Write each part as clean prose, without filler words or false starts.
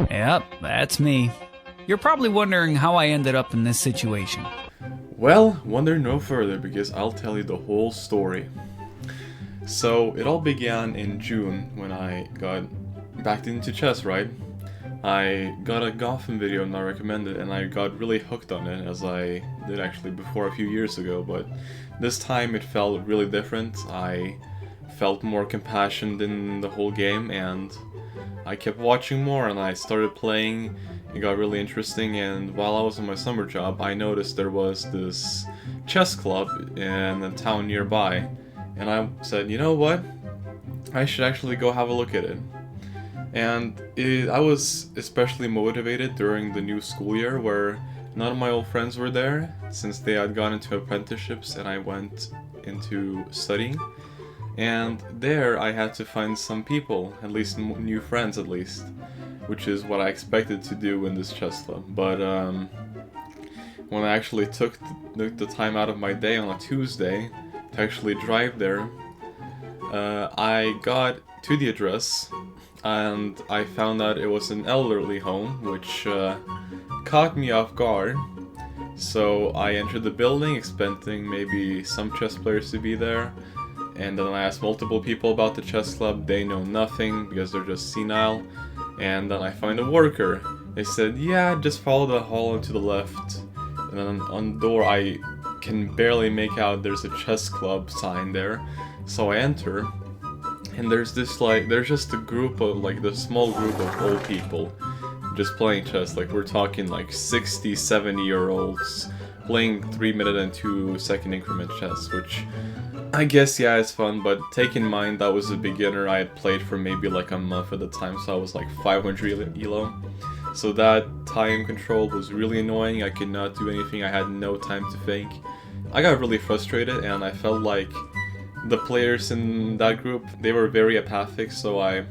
Yep, that's me. You're probably wondering how I ended up in this situation. Well, wonder no further because I'll tell you the whole story. So, it all began in June when I got back into chess, right? I got a Gotham video and I recommended it, and I got really hooked on it, as I did actually before a few years ago, but this time it felt really different. I felt more compassion in the whole game, and I kept watching more and I started playing. It got really interesting, and while I was on my summer job, I noticed there was this chess club in a town nearby, and I said, you know what? I should actually go have a look at it. And I was especially motivated during the new school year where none of my old friends were there since they had gone into apprenticeships and I went into studying. And there I had to find some people, at least new friends at least, which is what I expected to do in this chess club. But when I actually took the time out of my day on a Tuesday to actually drive there, I got to the address and I found out it was an elderly home, which caught me off guard. So I entered the building expecting maybe some chess players to be there, and then I asked multiple people about the chess club. They know nothing because they're just senile. And then I find a worker. They said, yeah, just follow the hall to the left. And then on the door I can barely make out there's a chess club sign there. So I enter, and there's just a group of, this small group of old people just playing chess. We're talking 60, 70-year-olds playing 3-minute and 2-second increment chess, which I guess, yeah, it's fun, but take in mind that was a beginner. I had played for maybe a month at the time, so I was 500 elo. So that time control was really annoying. I could not do anything. I had no time to think. I got really frustrated, and I felt like the players in that group, they were very apathic, so I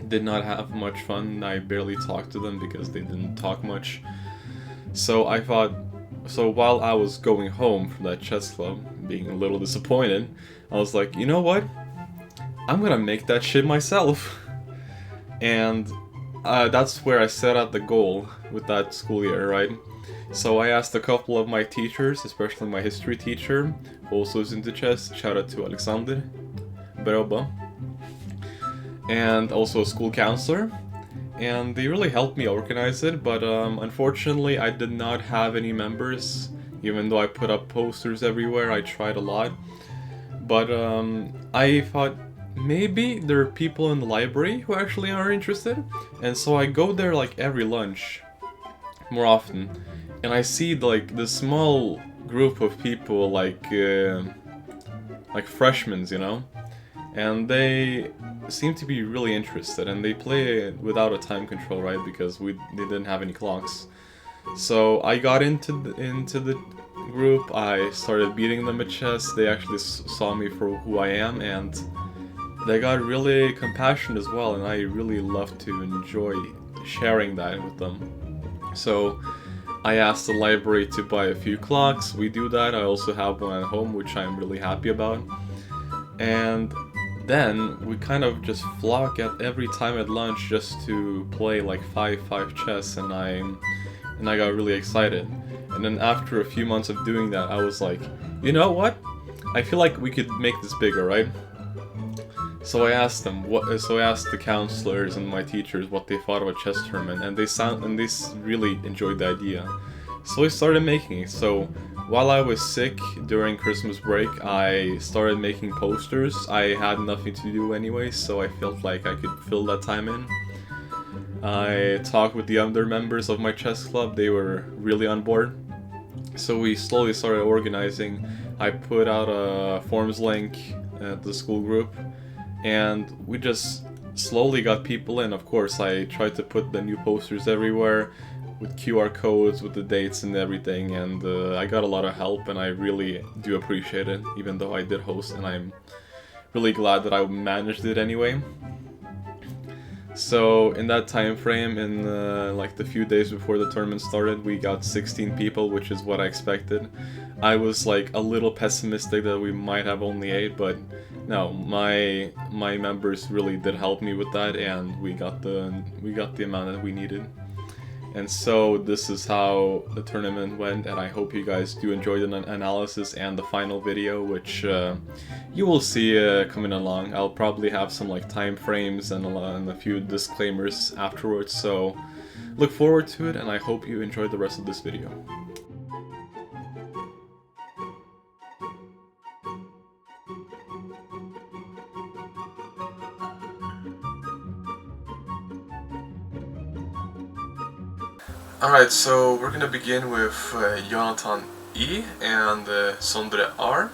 did not have much fun. I barely talked to them because they didn't talk much. So I thought, while I was going home from that chess club, being a little disappointed, I was like, you know what? I'm gonna make that shit myself. And that's where I set out the goal with that school year, right? So I asked a couple of my teachers, especially my history teacher, who also is into chess, shout out to Alexander Beroba, and also a school counselor, and they really helped me organize it, but unfortunately I did not have any members, even though I put up posters everywhere. I tried a lot, but I thought maybe there are people in the library who actually are interested, and so I go there every lunch, more often, and I see this small group of people like freshmen, you know, and they seem to be really interested, and they play without a time control, right, because they didn't have any clocks. So I got into the group, I started beating them at chess. They actually saw me for who I am, and they got really compassionate as well, and I really love to enjoy sharing that with them. So I asked the library to buy a few clocks. We do that. I also have one at home, which I'm really happy about. And then we kind of just flock at every time at lunch just to play 5-5 chess, and I got really excited. And then after a few months of doing that, I was like, you know what? I feel like we could make this bigger, right? So I asked them I asked the counselors and my teachers what they thought of a chess tournament, and they really enjoyed the idea. So I started making it. So while I was sick during Christmas break, I started making posters. I had nothing to do anyway, so I felt like I could fill that time in. I talked with the other members of my chess club. They were really on board. So we slowly started organizing. I put out a forums link at the school group, and we just slowly got people in. Of course, I tried to put the new posters everywhere with QR codes, with the dates and everything, and I got a lot of help, and I really do appreciate it, even though I did host, and I'm really glad that I managed it anyway. So in that time frame, in the few days before the tournament started, we got 16 people, which is what I expected. I was a little pessimistic that we might have only 8, but no, my members really did help me with that, and we got the amount that we needed. And so this is how the tournament went, and I hope you guys do enjoy the analysis and the final video, which you will see coming along. I'll probably have some like time frames and a few disclaimers afterwards, so look forward to it, and I hope you enjoy the rest of this video. Alright, so we're gonna begin with Jonathan E and Sondre R.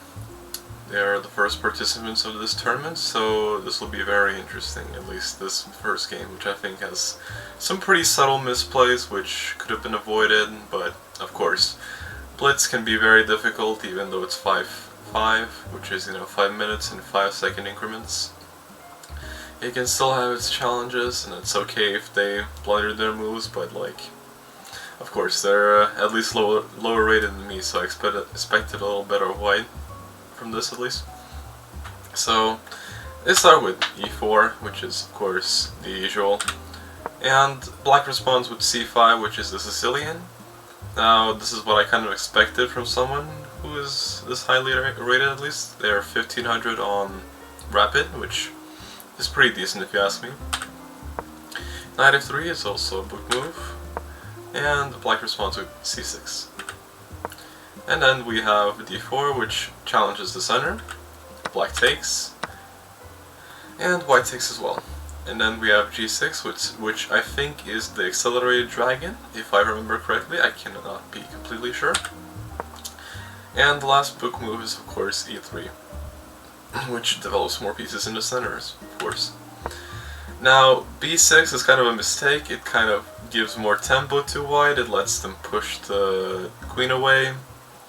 They are the first participants of this tournament, so this will be very interesting, at least this first game, which I think has some pretty subtle misplays which could have been avoided, but of course, Blitz can be very difficult even though it's 5-5, which is, 5 minutes in 5-second increments. It can still have its challenges, and it's okay if they blunder their moves, but like, of course, they're at least lower rated than me, so I expected a little better white from this at least. So, let's start with e4, which is of course the usual. And black responds with c5, which is the Sicilian. Now, this is what I kind of expected from someone who is this highly rated at least. They're 1500 on Rapid, which is pretty decent if you ask me. Knight f3 is also a book move. And black responds with c6. And then we have d4, which challenges the center. Black takes. And white takes as well. And then we have g6, which I think is the accelerated dragon, if I remember correctly. I cannot be completely sure. And the last book move is of course e3, which develops more pieces in the centers, of course. Now, b6 is kind of a mistake. It kind of gives more tempo to white. It lets them push the queen away.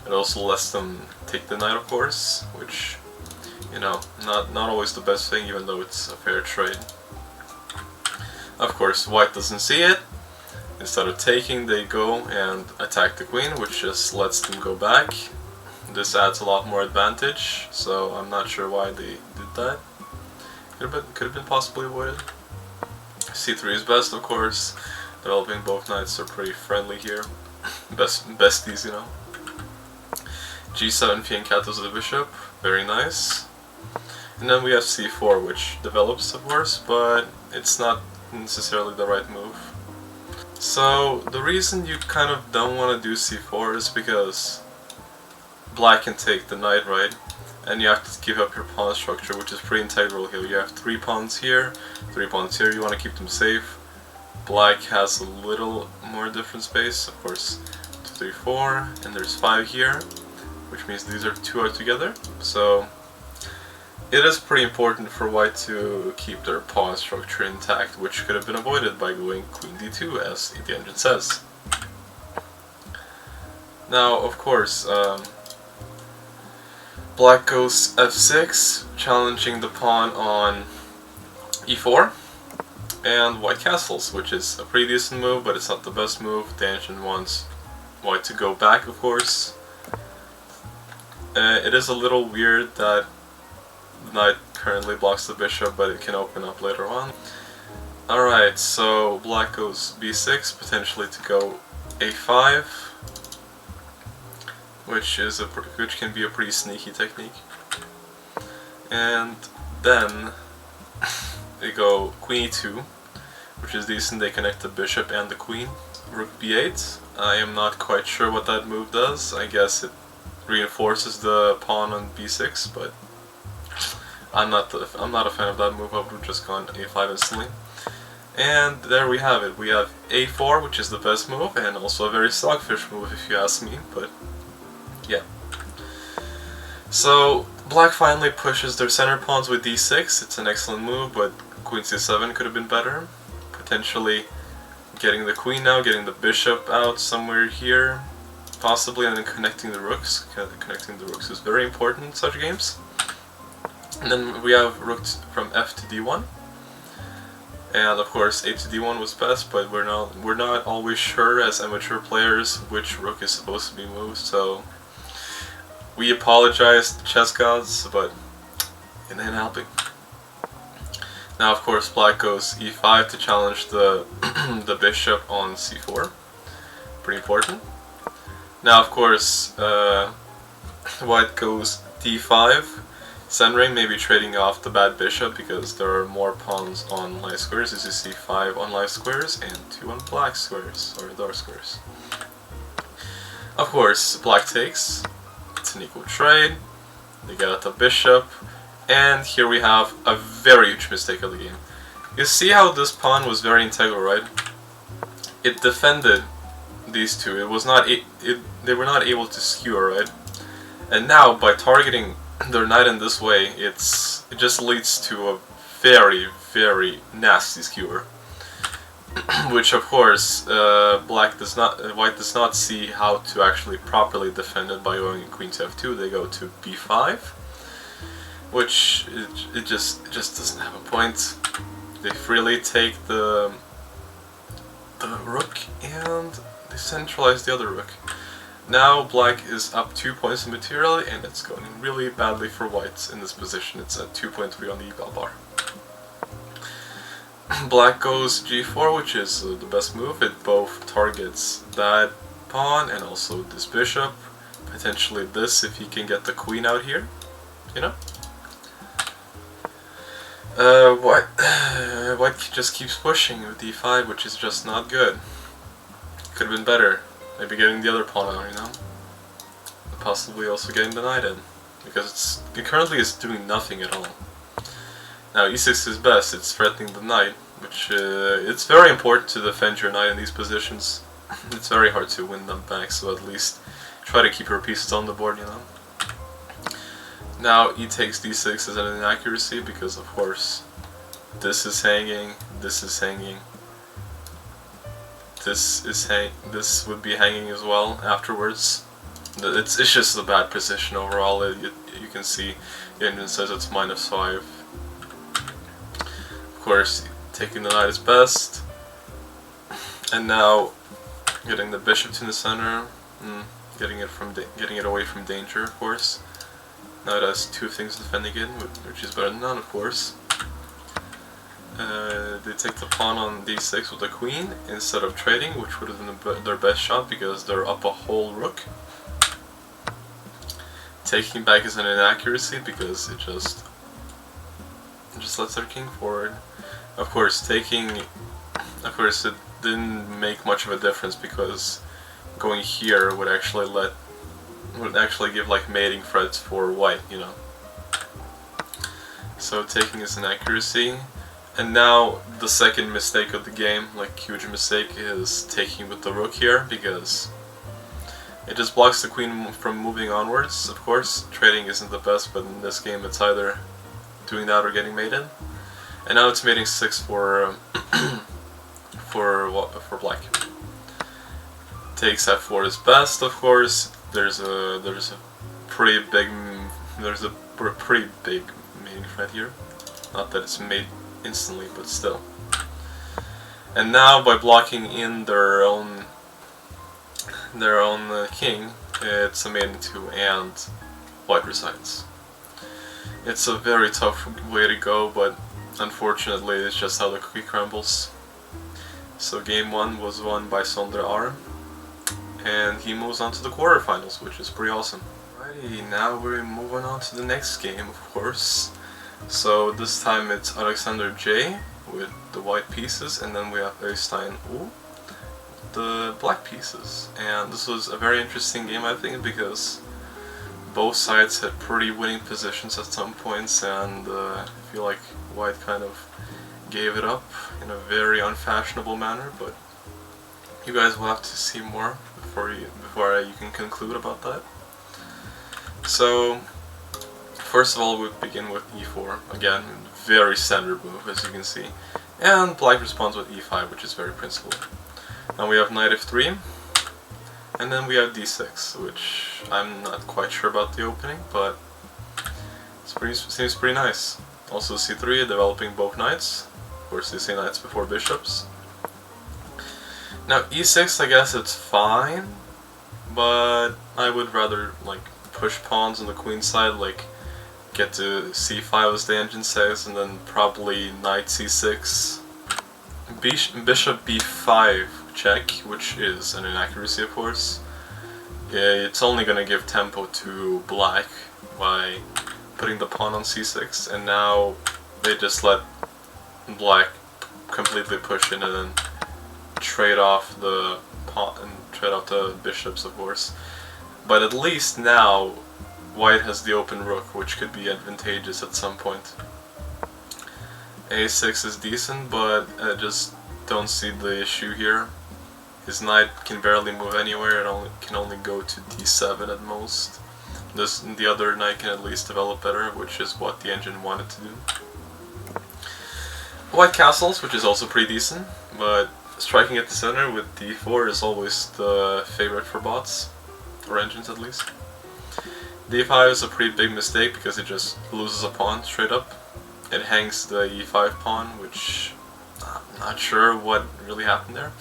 It also lets them take the knight, of course, which, not always the best thing, even though it's a fair trade. Of course, white doesn't see it. Instead of taking, they go and attack the queen, which just lets them go back. This adds a lot more advantage, so I'm not sure why they did that. Could have been possibly avoided. c3 is best, of course. Developing both knights are pretty friendly here. Besties, g7 fianchettos the bishop, very nice. And then we have c4, which develops, of course, but it's not necessarily the right move. So the reason you kind of don't want to do c4 is because black can take the knight, right? And you have to give up your pawn structure, which is pretty integral here. You have 3 pawns here, 3 pawns here, you want to keep them safe. Black has a little more different space, of course, 2, 3, 4, and there's 5 here, which means these 2 are together. So it is pretty important for white to keep their pawn structure intact, which could have been avoided by going queen d2, as the engine says. Now, of course, black goes f6, challenging the pawn on e4, and white castles, which is a pretty decent move, but it's not the best move. The engine wants white to go back, of course. It is a little weird that the knight currently blocks the bishop, but it can open up later on. Alright, so black goes b6, potentially to go a5, which can be a pretty sneaky technique. And then they go queen e2, which is decent. They connect the bishop and the queen. Rook b8. I am not quite sure what that move does. I guess it reinforces the pawn on b6, but I'm not a fan of that move. I would have just gone a5 instantly. And there we have it. We have a4, which is the best move, and also a very stockfish move if you ask me, but yeah. So black finally pushes their center pawns with d6. It's an excellent move, but queen c7 could have been better. Potentially getting the queen now, getting the bishop out somewhere here, possibly, and then connecting the rooks. Connecting the rooks is very important in such games. And then we have rook from f to d1. And of course a to d1 was best, but we're not always sure as amateur players which rook is supposed to be moved, so we apologize to chess gods, but and then helping. Now of course black goes e5 to challenge the the bishop on c4. Pretty important. Now of course white goes d5. Centering, maybe trading off the bad bishop because there are more pawns on light squares. As you see, 5 on light squares and 2 on black squares, or dark squares. Of course, black takes. It's an equal trade. They get out the bishop, and here we have a very huge mistake of the game. You see how this pawn was very integral, right? It defended these two. It was not. They were not able to skewer, right? And now by targeting their knight in this way, it just leads to a very, very nasty skewer, which of course white does not see how to actually properly defend it by going queen to f2. They go to b5, which it just doesn't have a point. They freely take the rook and they centralize the other rook. Now black is up 2 points in material, and it's going really badly for white in this position. It's at 2.3 on the eval bar. Black goes g4, which is the best move. It both targets that pawn and also this bishop. Potentially this if he can get the queen out here, you know? White just keeps pushing with d5, which is just not good. Could have been better. Maybe getting the other pawn out, you know? Possibly also getting the knight in, because it currently is doing nothing at all. Now e6 is best, it's threatening the knight, which it's very important to defend your knight in these positions. It's very hard to win them back, so at least try to keep your pieces on the board, you know? Now e takes d6 is an inaccuracy, because of course this is hanging, this is hanging. This would be hanging as well afterwards. It's just a bad position overall. You can see the engine says it's -5. Of course, taking the knight is best, and now getting the bishop to the center, getting it away from danger. Of course, now it has 2 things defending it, which is better than none, of course. They take the pawn on d6 with the queen instead of trading, which would have been their best shot because they're up a whole rook. Taking back is an inaccuracy because it just lets their king forward. Of course, it didn't make much of a difference because going here would actually give like mating threats for white, you know. So taking is an accuracy. And now the second mistake of the game, like huge mistake, is taking with the rook here, because it just blocks the queen from moving onwards. Of course, trading isn't the best, but in this game it's either doing that or getting mated. And now it's mating 6 for for black. Takes f4 is best, of course. There's a pretty big mating threat here. Not that it's made instantly, but still. And now by blocking in their own king, it's a mating 2 and white resigns. It's a very tough way to go, but unfortunately it's just how the cookie crumbles. So game 1 was won by Sondre R, and he moves on to the quarterfinals, which is pretty awesome. Alrighty, now we're moving on to the next game, of course. So this time it's Alexander J with the white pieces, and then we have Øystein O, the black pieces. And this was a very interesting game, I think, because both sides had pretty winning positions at some points, and I feel like white kind of gave it up in a very unfashionable manner, but you guys will have to see more before you can conclude about that. So first of all, we begin with e4, again, very standard move, as you can see, and black responds with e5, which is very principled. Now we have knight f3, and then we have d6, which I'm not quite sure about the opening, but seems pretty nice. Also c3, developing both knights. Of course, they say knights before bishops. Now e6, I guess it's fine, but I would rather like push pawns on the queen side, like get to c5 as the engine says, and then probably knight c6, bishop b5 check, which is an inaccuracy of course. It's only gonna give tempo to black by putting the pawn on c6, and now they just let black completely push in and then trade off the pawn and trade off the bishops of course. But at least now white has the open rook, which could be advantageous at some point. a6 is decent, but I just don't see the issue here. His knight can barely move anywhere, it can only go to d7 at most. The other knight can at least develop better, which is what the engine wanted to do. White castles, which is also pretty decent, but striking at the center with d4 is always the favorite for bots, or engines at least. d5 is a pretty big mistake because it just loses a pawn straight up. It hangs the e5 pawn, which I'm not sure what really happened there.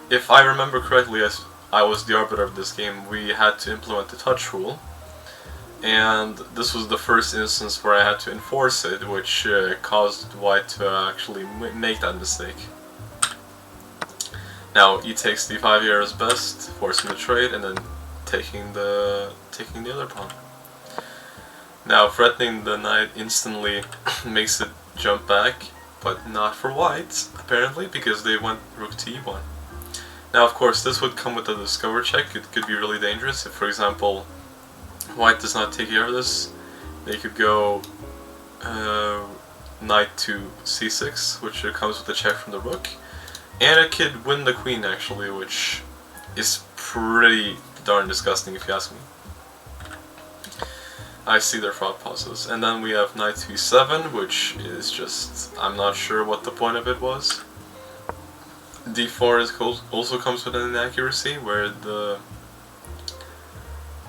If I remember correctly, as I was the arbiter of this game, we had to implement the touch rule, and this was the first instance where I had to enforce it, which caused white to actually make that mistake. Now e takes d5 here is best, forcing the trade, and then taking the other pawn. Now threatening the knight instantly makes it jump back, but not for white apparently, because they went rook to e1. Now of course this would come with a discover check. It could be really dangerous if, for example, white does not take care of this. They could go knight to c6, which comes with a check from the rook, and it could win the queen actually, which is pretty darn disgusting if you ask me. I see their thought process. And then we have knight to e7, which is just, I'm not sure what the point of it was. d4 also comes with an inaccuracy, where the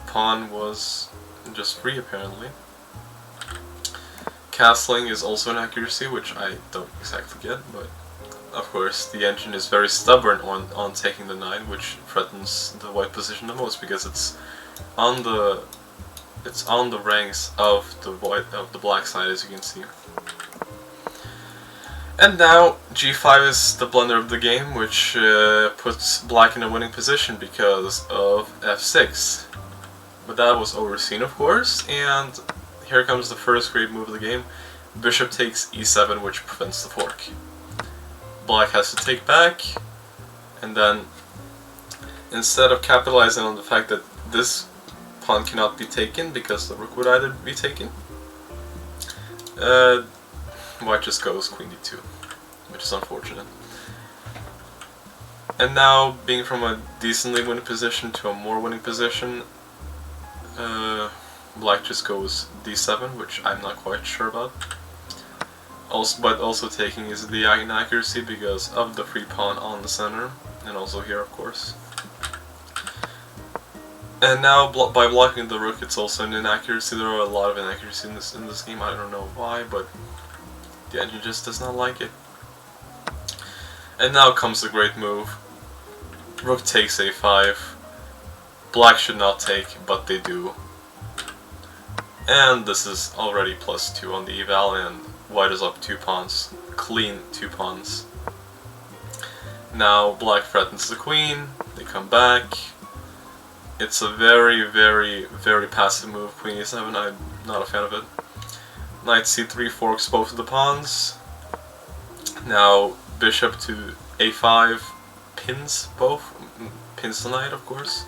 pawn was just free apparently. Castling is also an accuracy, which I don't exactly get, but of course the engine is very stubborn on taking the knight, which threatens the white position the most, because it's on the ranks of the black side, as you can see. And now g5 is the blunder of the game, which puts black in a winning position because of f6. But that was overseen, of course, and here comes the first great move of the game. Bishop takes e7, which prevents the fork. Black has to take back, and then instead of capitalizing on the fact that this pawn cannot be taken because the rook would either be taken, white just goes queen d2, which is unfortunate. And now, being from a decently winning position to a more winning position, black just goes d7, which I'm not quite sure about. But also taking is the inaccuracy because of the free pawn on the center, and also here of course. And now by blocking the rook, it's also an inaccuracy. There are a lot of inaccuracies in this game. I don't know why, but the engine just does not like it. And now comes the great move. Rook takes a5. Black should not take, but they do. And this is already +2 on the eval, and white is up 2 pawns. Clean 2 pawns. Now black threatens the queen. They come back. It's a very, very, very passive move, queen e7, I'm not a fan of it. Knight c3 forks both of the pawns. Now bishop to a5 pins the knight of course.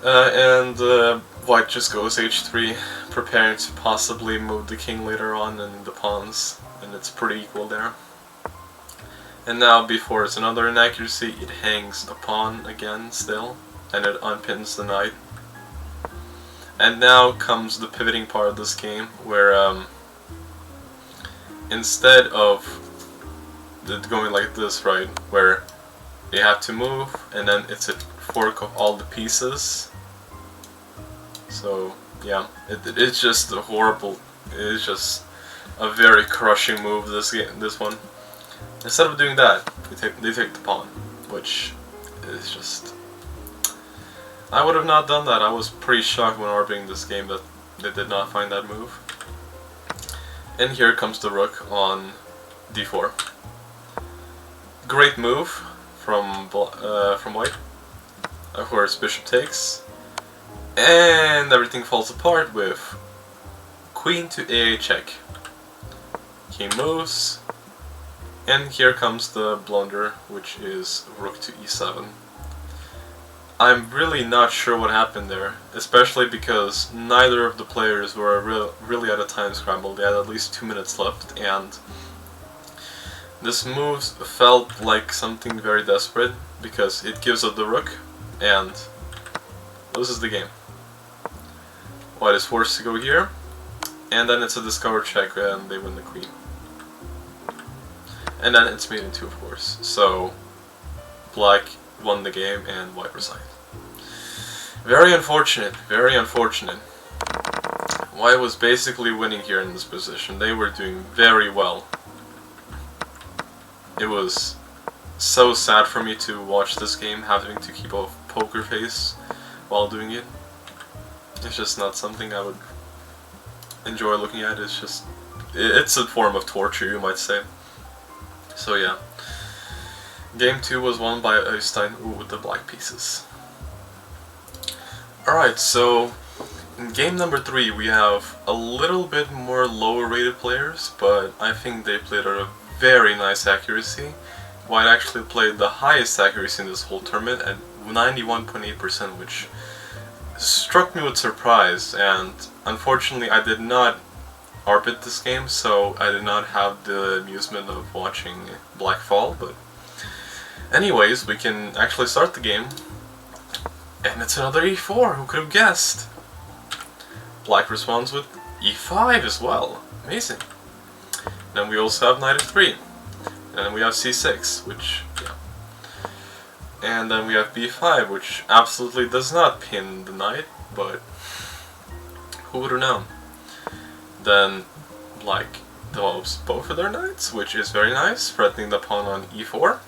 And white just goes h3, preparing to possibly move the king later on and the pawns, and it's pretty equal there. And now before it's another inaccuracy, it hangs a pawn again still, and it unpins the knight. And now comes the pivoting part of this game, where instead of going like this, right, where you have to move, and then it's a fork of all the pieces. So yeah, it's just a horrible, it's just a very crushing move, this one. Instead of doing that, they take the pawn, which is just... I would have not done that. I was pretty shocked when arbitering this game that They did not find that move. And here comes the rook on d4. Great move from white. Of course, bishop takes. And everything falls apart with queen to a check. King moves. And here comes the blunder, which is rook to e7. I'm really not sure what happened there, especially because neither of the players were really at a time scramble. They had at least 2 minutes left, and this move felt like something very desperate because it gives up the rook and loses the game. White is forced to go here, and then it's a discover check and they win the queen. And then it's mate in 2, of course. So black won the game and white resigned. Very unfortunate, very unfortunate. White was basically winning here in this position. They were doing very well. It was so sad for me to watch this game, having to keep a poker face while doing it. It's just not something I would enjoy looking at. It's a form of torture, you might say. So yeah. Game 2 was won by Øystein with the black pieces. Alright, so in game number 3 we have a little bit more lower rated players, but I think they played at a very nice accuracy. White actually played the highest accuracy in this whole tournament at 91.8%, which struck me with surprise, and unfortunately I did not arbit this game, so I did not have the amusement of watching black fall, but anyways, we can actually start the game. And it's another e4, who could have guessed? Black responds with e5 as well, amazing. Then we also have knight f3, and then we have c6, which, yeah. And then we have b5, which absolutely does not pin the knight, but who would have known? Then black develops both of their knights, which is very nice, threatening the pawn on e4.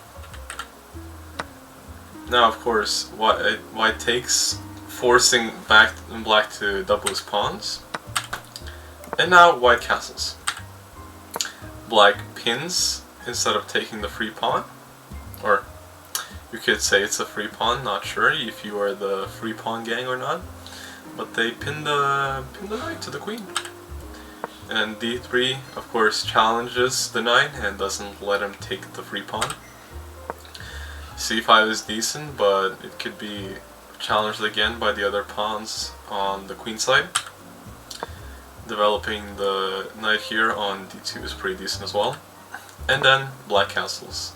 Now, of course, white takes, forcing black to double his pawns. And now white castles. Black pins instead of taking the free pawn. Or you could say it's a free pawn, not sure if you are the free pawn gang or not. But they pin the knight to the queen. And d3, of course, challenges the knight and doesn't let him take the free pawn. c5 is decent, but it could be challenged again by the other pawns on the queen side. Developing the knight here on d2 is pretty decent as well. And then black castles.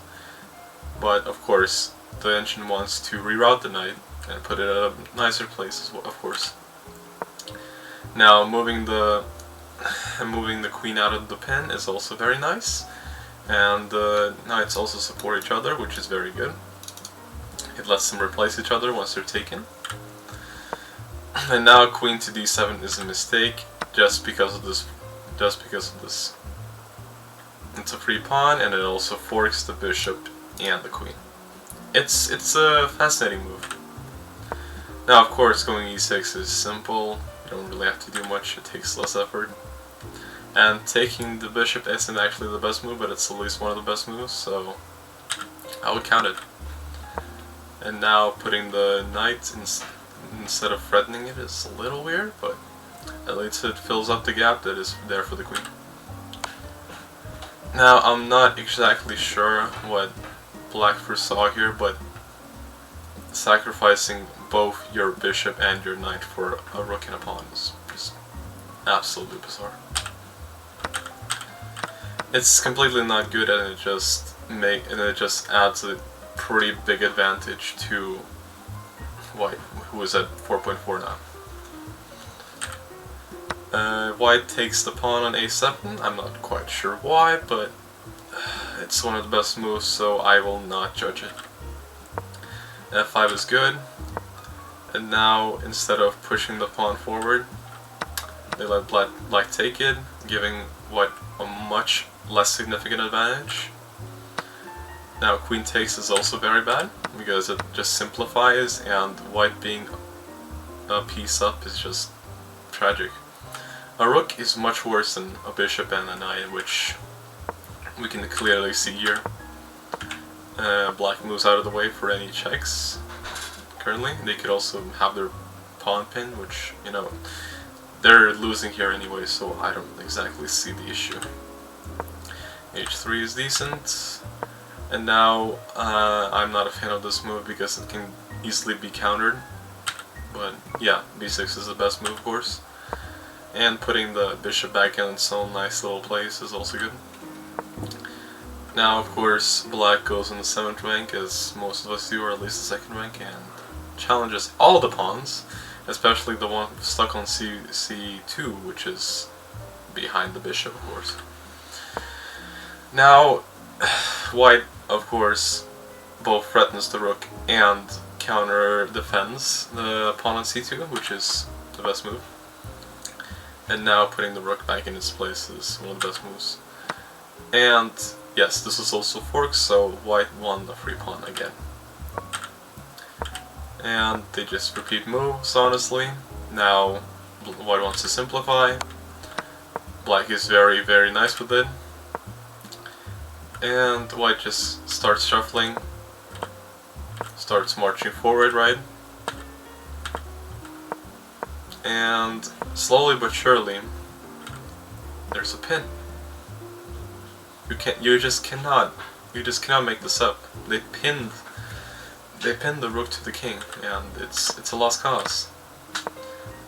But of course, the engine wants to reroute the knight and put it at a nicer place as well, of course. Now moving the queen out of the pen is also very nice. And the knights also support each other, which is very good. It lets them replace each other once they're taken. And now queen to d7 is a mistake, just because of this. It's a free pawn, and it also forks the bishop and the queen. It's a fascinating move. Now, of course, going e6 is simple. You don't really have to do much. It takes less effort. And taking the bishop isn't actually the best move, but it's at least one of the best moves, so I would count it. And now putting the knight instead of threatening it is a little weird, but at least it fills up the gap that is there for the queen. Now, I'm not exactly sure what black foresaw here, but sacrificing both your bishop and your knight for a rook and a pawn is just absolutely bizarre. It's completely not good, and it just adds a pretty big advantage to white, who is at 4.4 now. White takes the pawn on a7. I'm not quite sure why, but it's one of the best moves, so I will not judge it. f5 is good, and now instead of pushing the pawn forward, they let black take it, giving white a much less significant advantage. Now queen takes is also very bad, because it just simplifies, and white being a piece up is just tragic. A rook is much worse than a bishop and a knight, which we can clearly see here. Black moves out of the way for any checks. Currently, they could also have their pawn pin, which, you know, they're losing here anyway, so I don't exactly see the issue. H3 is decent, and now I'm not a fan of this move because it can easily be countered. But yeah, B6 is the best move, of course. And putting the bishop back in its own nice little place is also good. Now, of course, black goes in the 7th rank, as most of us do, or at least the 2nd rank, and challenges all the pawns, especially the one stuck on C2, which is behind the bishop, of course. Now, white, of course, both threatens the rook and counter defends the pawn on C2, which is the best move. And now putting the rook back in its place is one of the best moves. And yes, this is also fork, so white won the free pawn again. And they just repeat moves, honestly. Now white wants to simplify. Black is very, very nice with it. And white just starts shuffling. Starts marching forward, right? And slowly but surely, there's a pin. You just cannot make this up. They pinned the rook to the king, and it's a lost cause.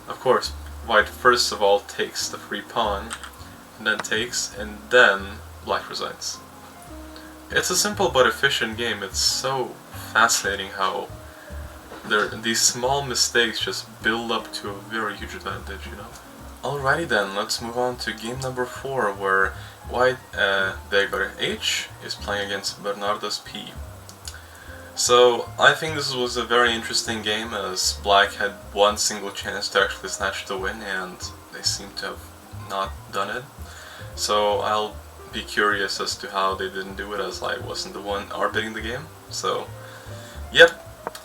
Of course, white first of all takes the free pawn, and then black resigns. It's a simple but efficient game. It's so fascinating how these small mistakes just build up to a very huge advantage, you know. Alrighty then, let's move on to game number 4, where white, there you go, H is playing against Bernardo's P. So I think this was a very interesting game, as black had one single chance to actually snatch the win, and they seem to have not done it. So I'll be curious as to how they didn't do it, as I wasn't the one arbitering the game. So, yep,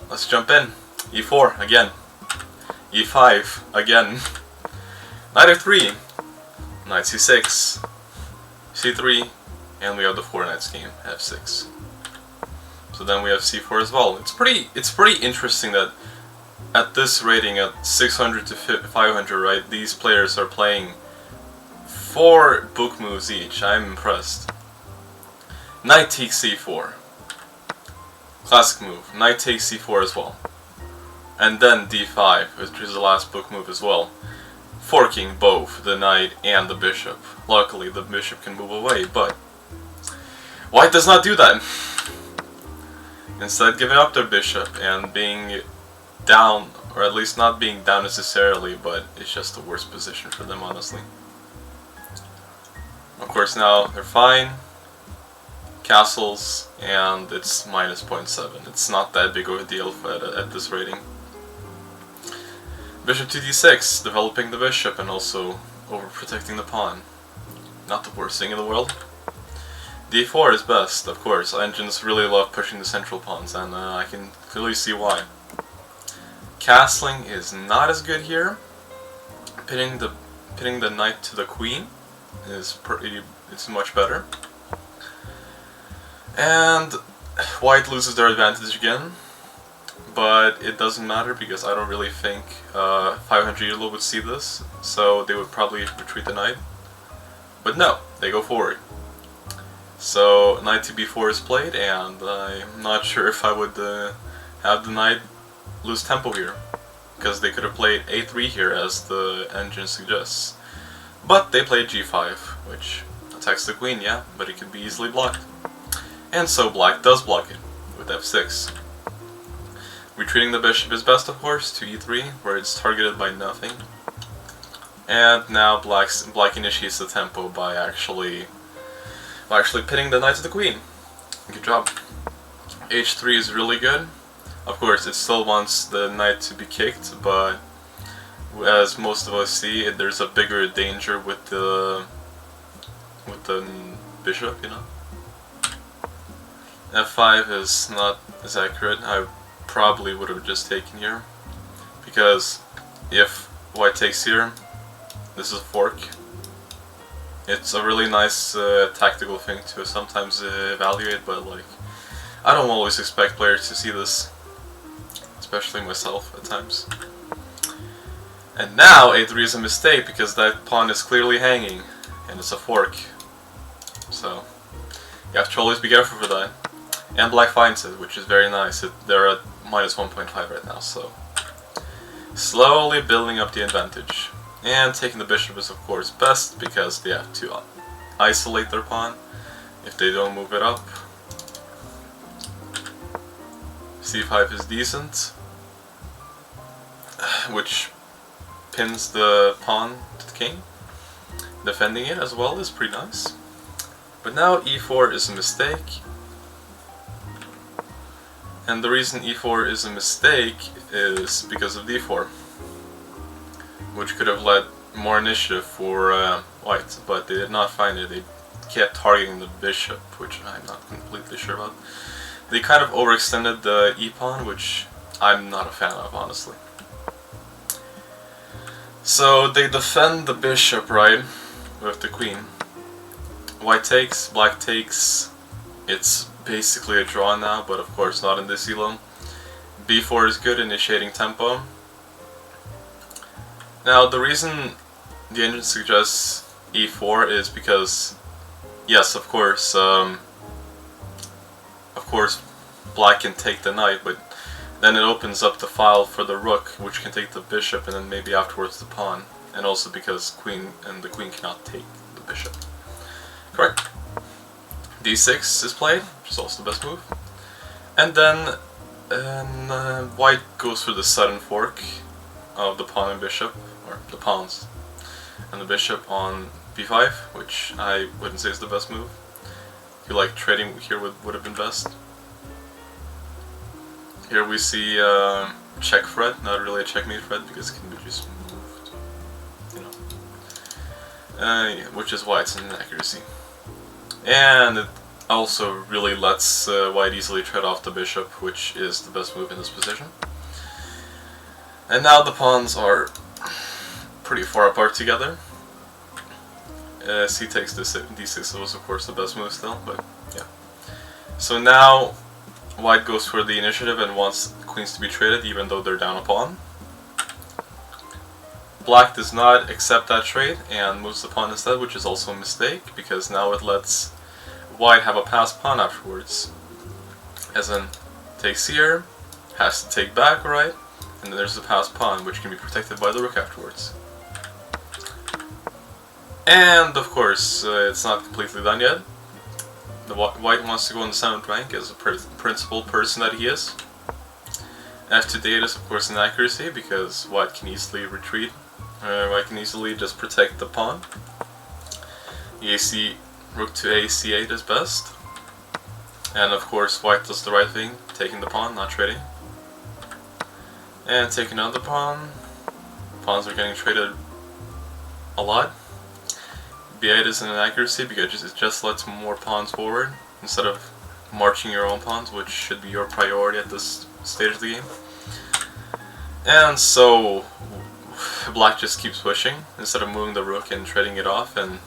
let's jump in. E4 again. E5 again. Knight F3. Knight C6. C3. And we have the 4-knight scheme, F6. So then we have C4 as well. It's pretty interesting that at this rating, at 600 to 500, right, these players are playing 4 book moves each. I'm impressed. Knight takes C4. Classic move. Knight takes C4 as well. And then D5, which is the last book move as well. Forking both the knight and the bishop. Luckily, the bishop can move away, but white does not do that. Instead, giving up their bishop and being down, or at least not being down necessarily, but it's just the worst position for them, honestly. Of course, now they're fine. Castles, and it's minus 0.7. It's not that big of a deal at this rating. Bishop to d6, developing the bishop and also overprotecting the pawn. Not the worst thing in the world. d4 is best, of course. Engines really love pushing the central pawns, and I can clearly see why. Castling is not as good here. Pinning the knight to the queen is it's much better. And white loses their advantage again, but it doesn't matter because I don't really think 500 Elo would see this, so they would probably retreat the knight. But no, they go forward. So knight to b4 is played, and I'm not sure if I would have the knight lose tempo here, because they could have played a3 here as the engine suggests. But they played g5, which attacks the queen, yeah, but it can be easily blocked. And so black does block it with f6. Retreating the bishop is best, of course, to e3, where it's targeted by nothing. And now black initiates the tempo by actually pinning the knight to the queen. Good job. h3 is really good. Of course, it still wants the knight to be kicked, but as most of us see, there's a bigger danger with the bishop, you know. f5 is not as accurate. I probably would have just taken here, because if white takes here, this is a fork. It's a really nice tactical thing to sometimes evaluate, but like, I don't always expect players to see this, especially myself at times. And now A3 is a mistake because that pawn is clearly hanging, and it's a fork. So you have to always be careful for that. And black finds it, which is very nice. They're at minus 1.5 right now, so slowly building up the advantage. And taking the bishop is of course best because they have to isolate their pawn if they don't move it up. C5 is decent, which pins the pawn to the king. Defending it as well is pretty nice. But now E4 is a mistake. And the reason E4 is a mistake is because of D4, which could have led more initiative for white, but they did not find it. They kept targeting the bishop, which I'm not completely sure about. They kind of overextended the E-pawn, which I'm not a fan of, honestly. So they defend the bishop, right, with the queen. White takes, black takes. It's basically a draw now, but of course not in this elo. B4 is good, initiating tempo. Now the reason the engine suggests E4 is because, yes, of course, black can take the knight, but then it opens up the file for the rook, which can take the bishop, and then maybe afterwards the pawn, and also because the queen cannot take the bishop. Correct. D6 is played, which is also the best move. And then white goes for the sudden fork of the pawn and bishop, or the pawns and the bishop on b5, which I wouldn't say is the best move. I feel like trading here would have been best. Here we see check threat, not really a checkmate threat because it can be just moved, you know. Which is why it's an inaccuracy. And it also really lets white easily trade off the bishop, which is the best move in this position. And now the pawns are pretty far apart together. C takes this d6 was of course the best move still, but yeah. So now white goes for the initiative and wants queens to be traded even though they're down a pawn. Black does not accept that trade and moves the pawn instead, which is also a mistake because now it lets white have a passed pawn afterwards. As in, takes here, has to take back, right? And then there's the passed pawn, which can be protected by the rook afterwards. And of course, it's not completely done yet. The white wants to go in the 7th rank as a principled person that he is. F2 d8 is of course an accuracy because white can easily retreat. White can easily just protect the pawn. EAC rook to a c8 is best. And of course white does the right thing, taking the pawn, not trading. And taking out the pawn. Pawns are getting traded a lot. B8 is an inaccuracy because it just lets more pawns forward instead of marching your own pawns, which should be your priority at this stage of the game. And so black just keeps pushing instead of moving the rook and trading it off and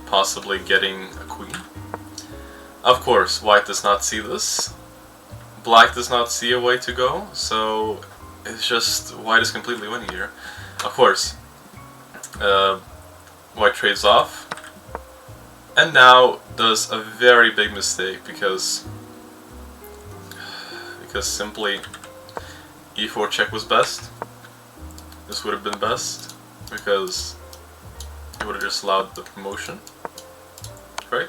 possibly getting a queen. Of course, white does not see this. Black does not see a way to go, so it's just white is completely winning here. Of course, white trades off, and now does a very big mistake because simply e4 check was best. This would have been best because it would have just allowed the promotion, right?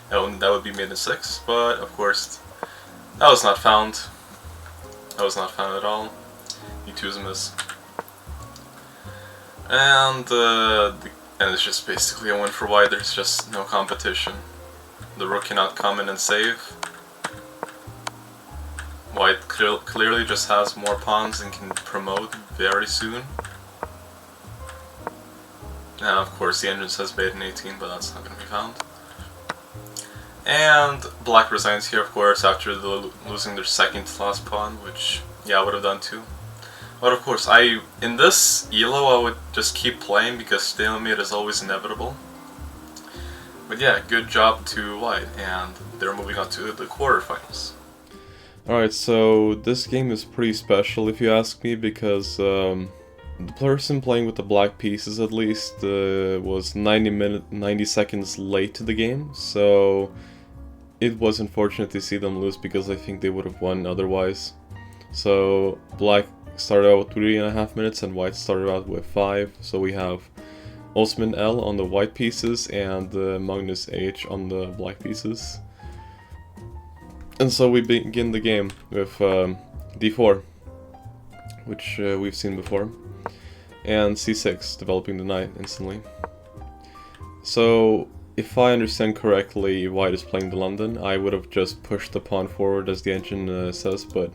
That would be made in 6, but of course that was not found. That was not found at all. E2 is a miss, and it's just basically a win for white. There's just no competition. The rook cannot come in and save. White clearly just has more pawns and can promote very soon. Now, of course, the engine says made in 18, but that's not going to be found. And black resigns here, of course, after losing their second to last pawn, which, yeah, I would have done too. But of course, in this elo I would just keep playing because stalemate is always inevitable. But yeah, good job to white, and they're moving on to the quarterfinals. Alright, so this game is pretty special if you ask me, because the person playing with the black pieces at least was 90 seconds late to the game, so it was unfortunate to see them lose because I think they would have won otherwise. So black started out with 3.5 minutes and white started out with 5, so we have Osman L on the white pieces and Magnus H on the black pieces. And so we begin the game with d4, which we've seen before, and c6, developing the knight instantly. So, if I understand correctly, white is playing the London. I would have just pushed the pawn forward as the engine says, but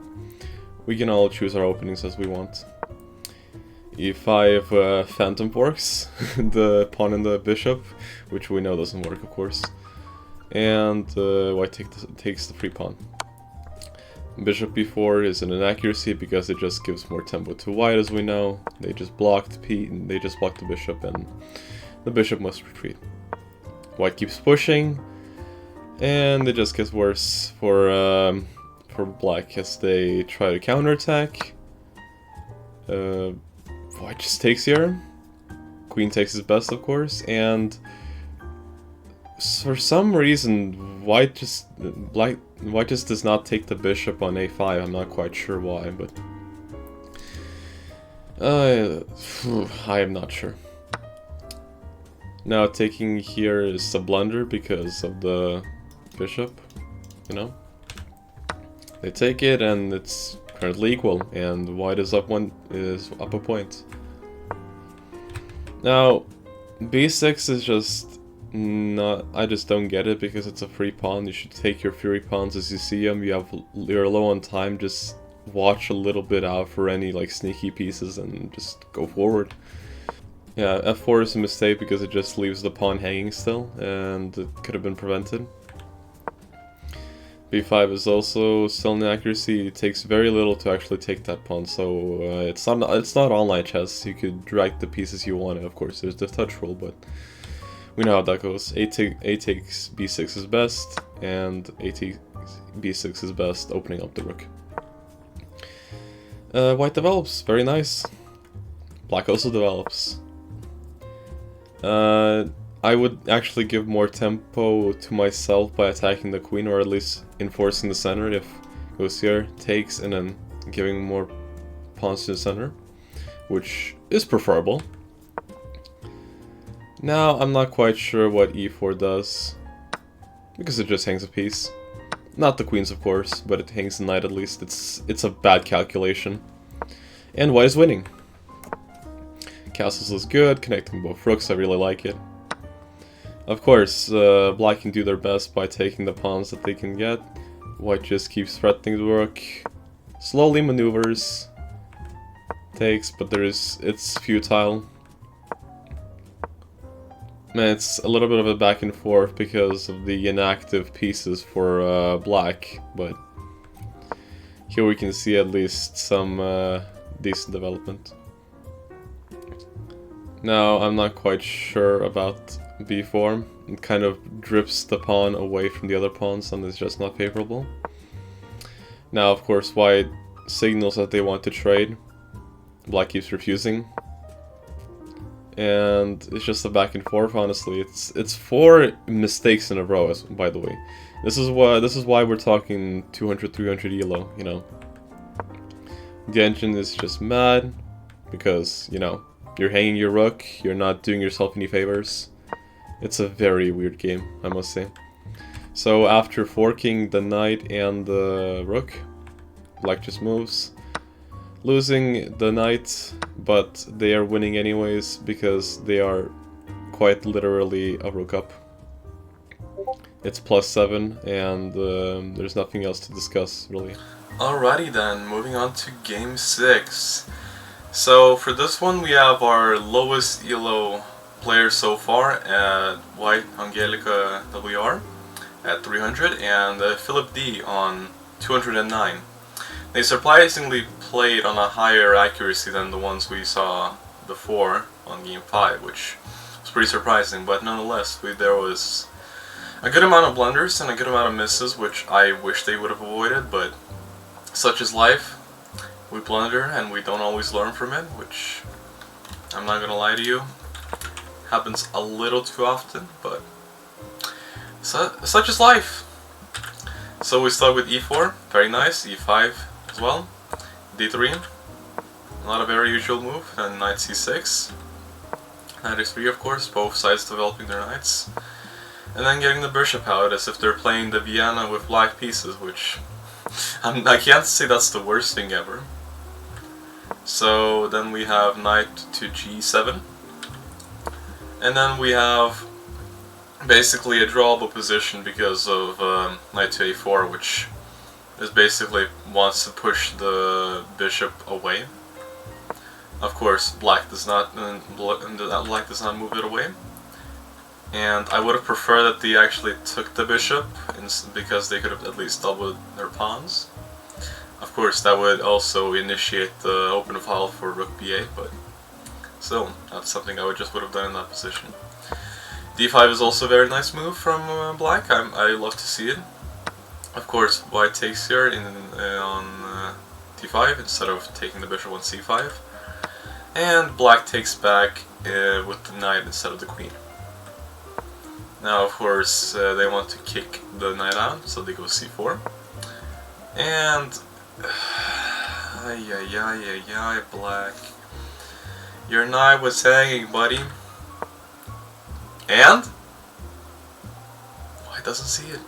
we can all choose our openings as we want. e5 phantom forks, the pawn and the bishop, which we know doesn't work, of course. And white takes the free pawn. Bishop b4 is an inaccuracy because it just gives more tempo to white, as we know. They just blocked the bishop, and the bishop must retreat. White keeps pushing, and it just gets worse for black as they try to counterattack. White just takes here. Queen takes his best, of course, and for some reason, white just does not take the bishop on a5. I'm not quite sure why, but I am not sure. Now taking here is a blunder because of the bishop, you know. They take it and it's currently equal, and white is up a point. Now b6 is just not, I just don't get it because it's a free pawn. You should take your fury pawns as you see them. You're low on time, just watch a little bit out for any like sneaky pieces and just go forward. Yeah, f4 is a mistake because it just leaves the pawn hanging still, and it could have been prevented. b5 is also still an accuracy. It takes very little to actually take that pawn, so it's not online chess. You could drag the pieces you want. Of course, there's the touch rule, but we know how that goes. A takes b6 is best, and a takes b6 is best, opening up the rook. White develops, very nice. Black also develops. I would actually give more tempo to myself by attacking the queen, or at least enforcing the center. If goes here, takes, and then giving more pawns to the center, which is preferable. Now, I'm not quite sure what e4 does, because it just hangs a piece. Not the queens, of course, but it hangs the knight at least. It's a bad calculation. And white is winning. Castles is good, connecting both rooks, I really like it. Of course, black can do their best by taking the pawns that they can get. White just keeps threatening the rook. Slowly maneuvers. Takes, but it's futile. Man, it's a little bit of a back and forth because of the inactive pieces for black, but here we can see at least some decent development. Now, I'm not quite sure about b4. It kind of drips the pawn away from the other pawns and it's just not favorable. Now, of course, white signals that they want to trade. Black keeps refusing. And it's just a back and forth, honestly. It's 4 mistakes in a row, by the way. This is why we're talking 200-300 elo, you know. The engine is just mad because, you know, you're hanging your rook, you're not doing yourself any favors. It's a very weird game, I must say. So after forking the knight and the rook, black just moves. Losing the knight, but they are winning anyways because they are quite literally a rook up. It's +7 and there's nothing else to discuss, really. Alrighty then, moving on to game 6. So for this one we have our lowest elo player so far at white, Angelica WR at 300 and Philip D on 209. They surprisingly played on a higher accuracy than the ones we saw before on game 5, which was pretty surprising, but nonetheless, there was a good amount of blunders and a good amount of misses, which I wish they would have avoided, but such is life. We blunder and we don't always learn from it, which, I'm not gonna lie to you, happens a little too often, but such is life. So we start with e4, very nice, e5 as well, d3, not a very usual move, and knight c6, knight h3 of course, both sides developing their knights, and then getting the bishop out as if they're playing the Vienna with black pieces, which I can't say that's the worst thing ever. So then we have knight to g7, and then we have basically a drawable position because of knight to a4, which is basically wants to push the bishop away. Of course, black does not move it away, and I would have preferred that they actually took the bishop because they could have at least doubled their pawns. Of course, that would also initiate the open file for rook b8, but still, that's something I would have done in that position. d5 is also a very nice move from black. I love to see it. Of course, white takes here on d5 instead of taking the bishop on c5, and black takes back with the knight instead of the queen. Now, of course, they want to kick the knight out, so they go c4, and ay, black, your knight was hanging, buddy. And why doesn't see it?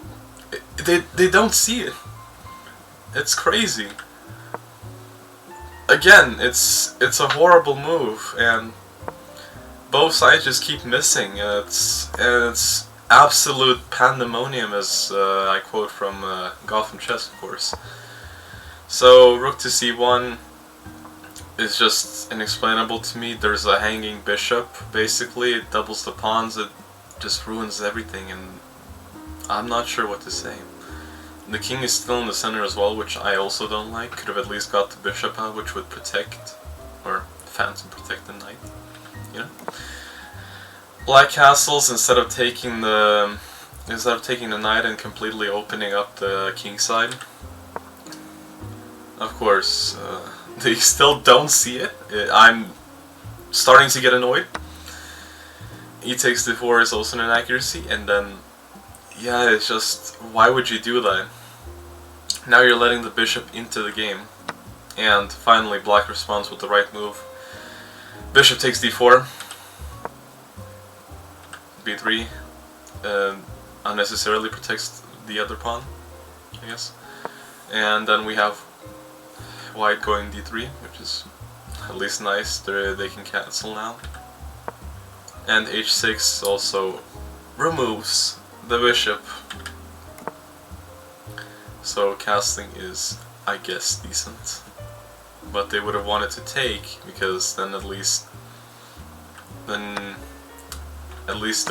They don't see it. It's crazy. Again, it's a horrible move, and both sides just keep missing. It's absolute pandemonium, as I quote from Gotham Chess, of course. So rook to c1 is just inexplainable to me. There's a hanging bishop, basically. It doubles the pawns, it just ruins everything, and I'm not sure what to say. The king is still in the center as well, which I also don't like. Could have at least got the bishop out, which would protect, or phantom protect the knight, you know? Black castles instead of taking the knight and completely opening up the king side. Of course, they still don't see it. I'm starting to get annoyed. E takes d4 is also an inaccuracy, and then, yeah, it's just, why would you do that? Now you're letting the bishop into the game. And finally, black responds with the right move. Bishop takes d4. b3 unnecessarily protects the other pawn, I guess. And then we have white going d3, which is at least nice. They can cancel now. And h6 also removes the bishop. So casting is, I guess, decent. But they would have wanted to take, because then at least the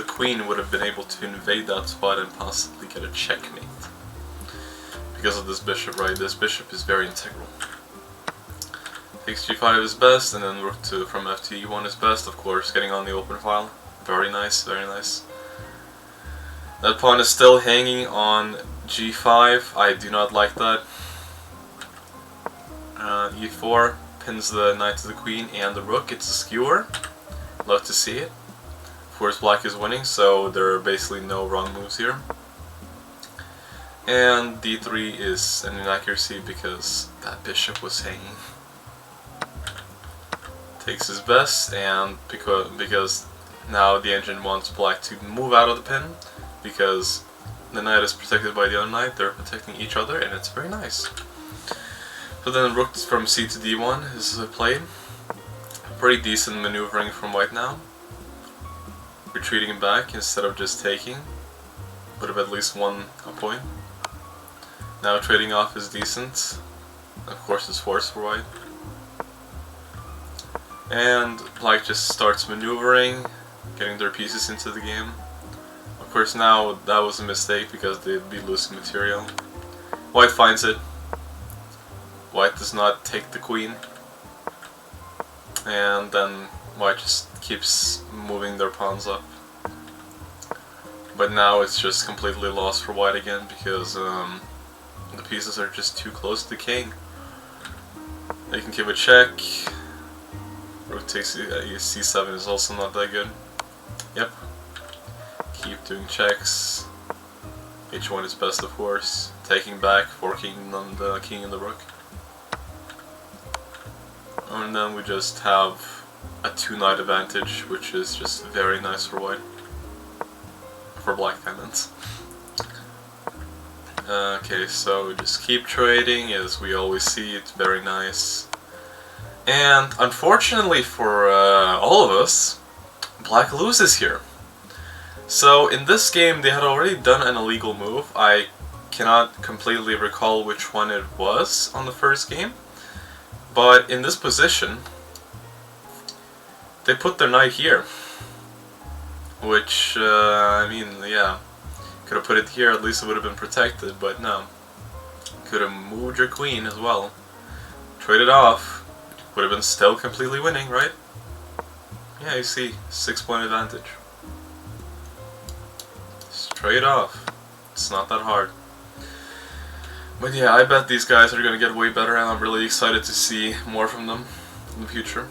queen would have been able to invade that spot and possibly get a checkmate. Because of this bishop, right? This bishop is very integral. Takes g5 is best, and then rook from f to e1 is best, of course, getting on the open file. Very nice, very nice. That pawn is still hanging on g5, I do not like that. e4 pins the knight to the queen and the rook, it's a skewer. Love to see it. Of course, black is winning, so there are basically no wrong moves here. And d3 is an inaccuracy because that bishop was hanging. Takes his best, and because now the engine wants black to move out of the pin, because the knight is protected by the other knight, they're protecting each other, and it's very nice. So then rook from c to d1 is played. Pretty decent maneuvering from white now. Retreating back instead of just taking. Would have at least won a point. Now trading off is decent. Of course it's forced for white. And black just starts maneuvering, getting their pieces into the game. Of course now that was a mistake because they'd be losing material. White finds it. white does not take the queen, and then white just keeps moving their pawns up. But now it's just completely lost for white again because the pieces are just too close to the king. They can give a check. Rook takes c7 is also not that good. Yep. Keep doing checks. h1 is best, of course. Taking back, forking on the king and the rook. And then we just have a 2-knight advantage, which is just very nice for white. For black tenants. Okay, so just keep trading, as we always see, it's very nice. And unfortunately for all of us, black loses here. So in this game they had already done an illegal move. I cannot completely recall which one it was on the first game. But in this position, they put their knight here. Which, I mean, yeah, could have put it here, at least it would have been protected, but no. Could have moved your queen as well. Traded off, would have been still completely winning, right? Yeah, you see, 6-point advantage. Just trade off. It's not that hard. But yeah, I bet these guys are gonna get way better, and I'm really excited to see more from them in the future.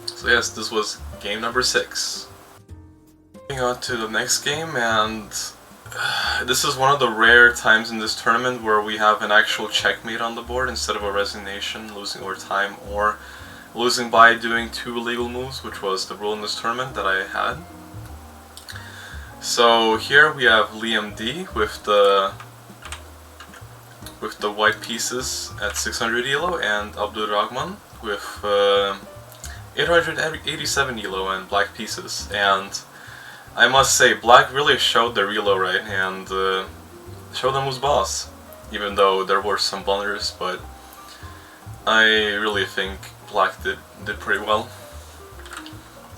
So yes, this was game number 6. Moving on to the next game, and this is one of the rare times in this tournament where we have an actual checkmate on the board instead of a resignation, losing over time, or losing by doing 2 illegal moves, which was the rule in this tournament that I had. So here we have Liam D with the white pieces at 600 elo, and Abdul Rahman with 887 elo and black pieces. And I must say, black really showed their elo, right, and showed them who's boss, even though there were some blunders, but I really think black did pretty well.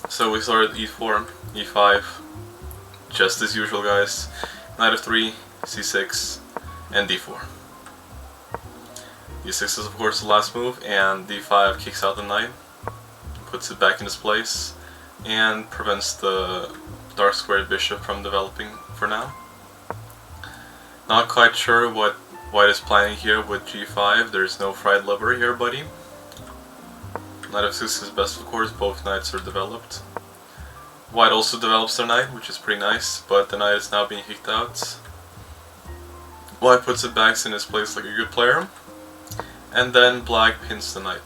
So we started e4, e5, just as usual, guys. Knight f3, c6, and d4. e6 is of course the last move, and d5 kicks out the knight, puts it back in its place, and prevents the dark squared bishop from developing for now. Not quite sure what white is planning here with g5. There's no fried liver here, buddy. Knight f6 is best, of course. Both knights are developed. White also develops their knight, which is pretty nice, but the knight is now being kicked out. White puts it back in its place like a good player, and then black pins the knight.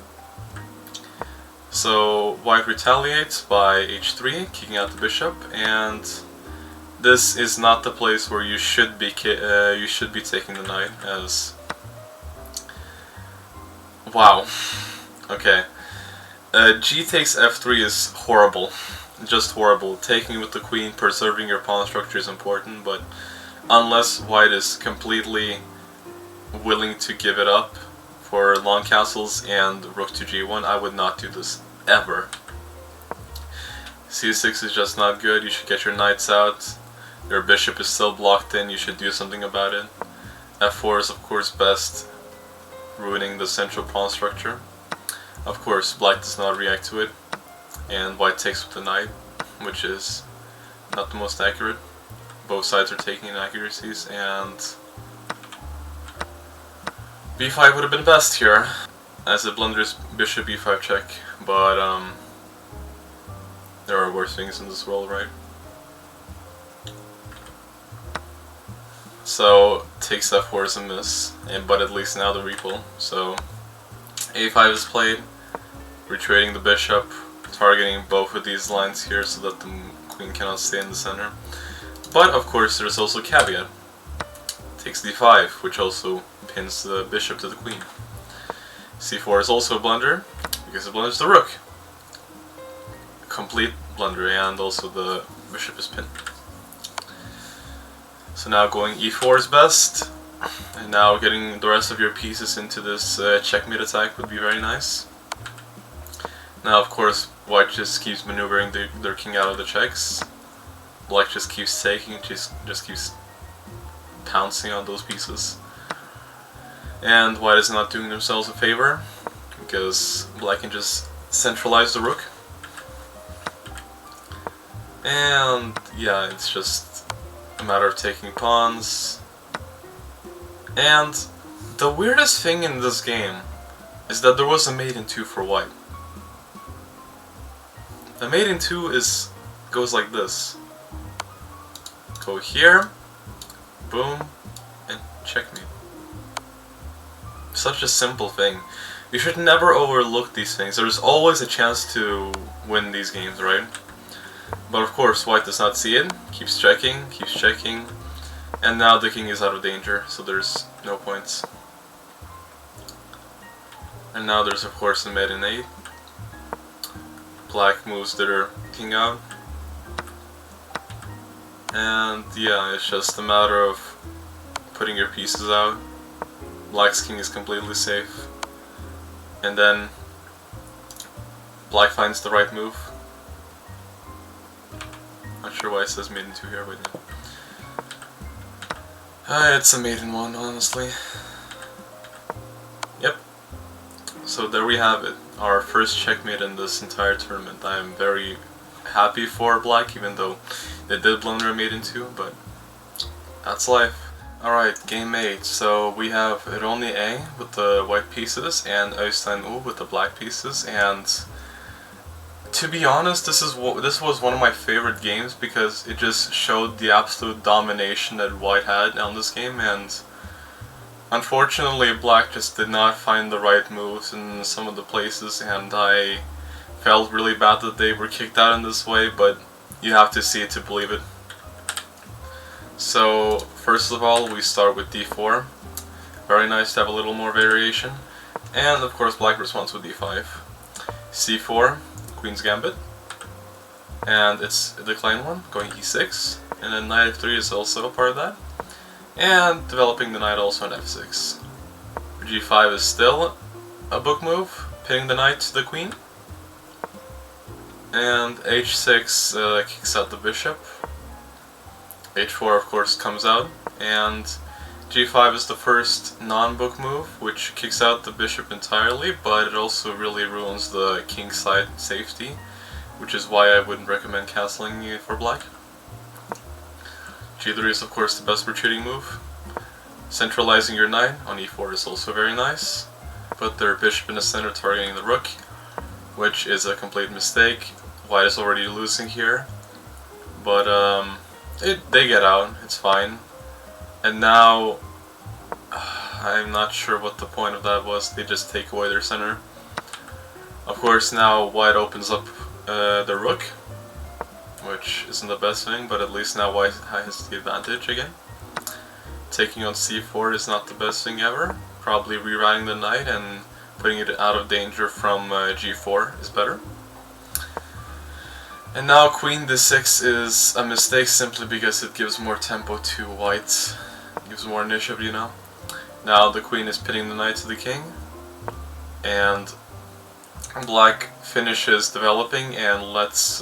So white retaliates by h3, kicking out the bishop, and this is not the place where you should be taking the knight. As wow, okay, g takes f3 is horrible, just horrible. Taking with the queen, preserving your pawn structure is important, but unless white is completely willing to give it up for long castles and rook to g1, I would not do this ever. c6 is just not good. You should get your knights out. Your bishop is still blocked in. You should do something about it. f4 is of course best, ruining the central pawn structure. Of course, black does not react to it, and white takes with the knight, which is not the most accurate. Both sides are taking inaccuracies, and b5 would have been best here, as it blunders bishop e5 check, but there are worse things in this world, right? So takes f4 is a miss, but at least now the repull. So a5 is played, retreating the bishop, targeting both of these lines here so that the queen cannot stay in the center. But of course there's also a caveat. Takes d5, which also pins the bishop to the queen. c4 is also a blunder, because it blunders the rook. Complete blunder, and also the bishop is pinned. So now going e4 is best, and now getting the rest of your pieces into this checkmate attack would be very nice. Now of course white just keeps maneuvering their king out of the checks. Black just keeps taking, just keeps pouncing on those pieces. And white is not doing themselves a favor, because black can just centralize the rook. And yeah, it's just a matter of taking pawns. And the weirdest thing in this game is that there was a mate in 2 for white. The mate in 2 goes like this. Go here, boom, and checkmate. Such a simple thing. You should never overlook these things. There's always a chance to win these games, right? But of course, white does not see it, keeps checking, and now the king is out of danger, so there's no points. And now there's of course the mate in 8. Black moves their king out. And yeah, it's just a matter of putting your pieces out. Black's king is completely safe. And then black finds the right move. Not sure why it says mate in 2 here, but yeah. It's a mate in 1, honestly. Yep. So there we have it. Our first checkmate in this entire tournament. I am very happy for black, even though they did blunder a mate in 2, but that's life. Alright, game 8. So we have Ronny A with the white pieces and Øystein U with the black pieces, and to be honest, this was one of my favorite games because it just showed the absolute domination that white had on this game, and unfortunately black just did not find the right moves in some of the places, and I felt really bad that they were kicked out in this way, but you have to see it to believe it. So first of all, we start with d4. Very nice to have a little more variation. And of course black responds with d5. c4, queen's gambit. And it's a declined one, going e6. And then knight f3 is also a part of that. And developing the knight also on f6. g5 is still a book move, pinning the knight to the queen. And h6 kicks out the bishop. h4 of course comes out, and g5 is the first non-book move, which kicks out the bishop entirely, but it also really ruins the king side safety, which is why I wouldn't recommend castling for black. g3 is of course the best retreating move. Centralizing your knight on e4 is also very nice. Put their bishop in the center targeting the rook, which is a complete mistake. White is already losing here, but they get out, it's fine. And now, I'm not sure what the point of that was, they just take away their center. Of course now white opens up the rook, which isn't the best thing, but at least now white has the advantage again. Taking on c4 is not the best thing ever. Probably rewriting the knight and putting it out of danger from g4 is better. And now queen d6 is a mistake simply because it gives more tempo to white. It gives more initiative, you know. Now the queen is pinning the knight to the king. And black finishes developing and lets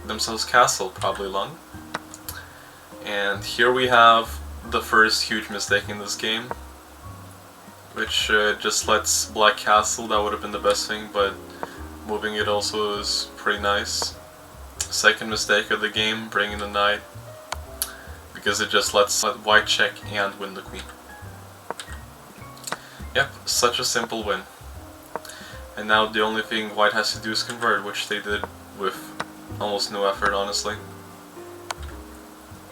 themselves castle, probably long. And here we have the first huge mistake in this game, which just lets black castle. That would have been the best thing, but moving it also is pretty nice. Second mistake of the game, bringing the knight, because it just lets white check and win the queen. Yep, such a simple win. And now the only thing white has to do is convert, which they did with almost no effort, honestly.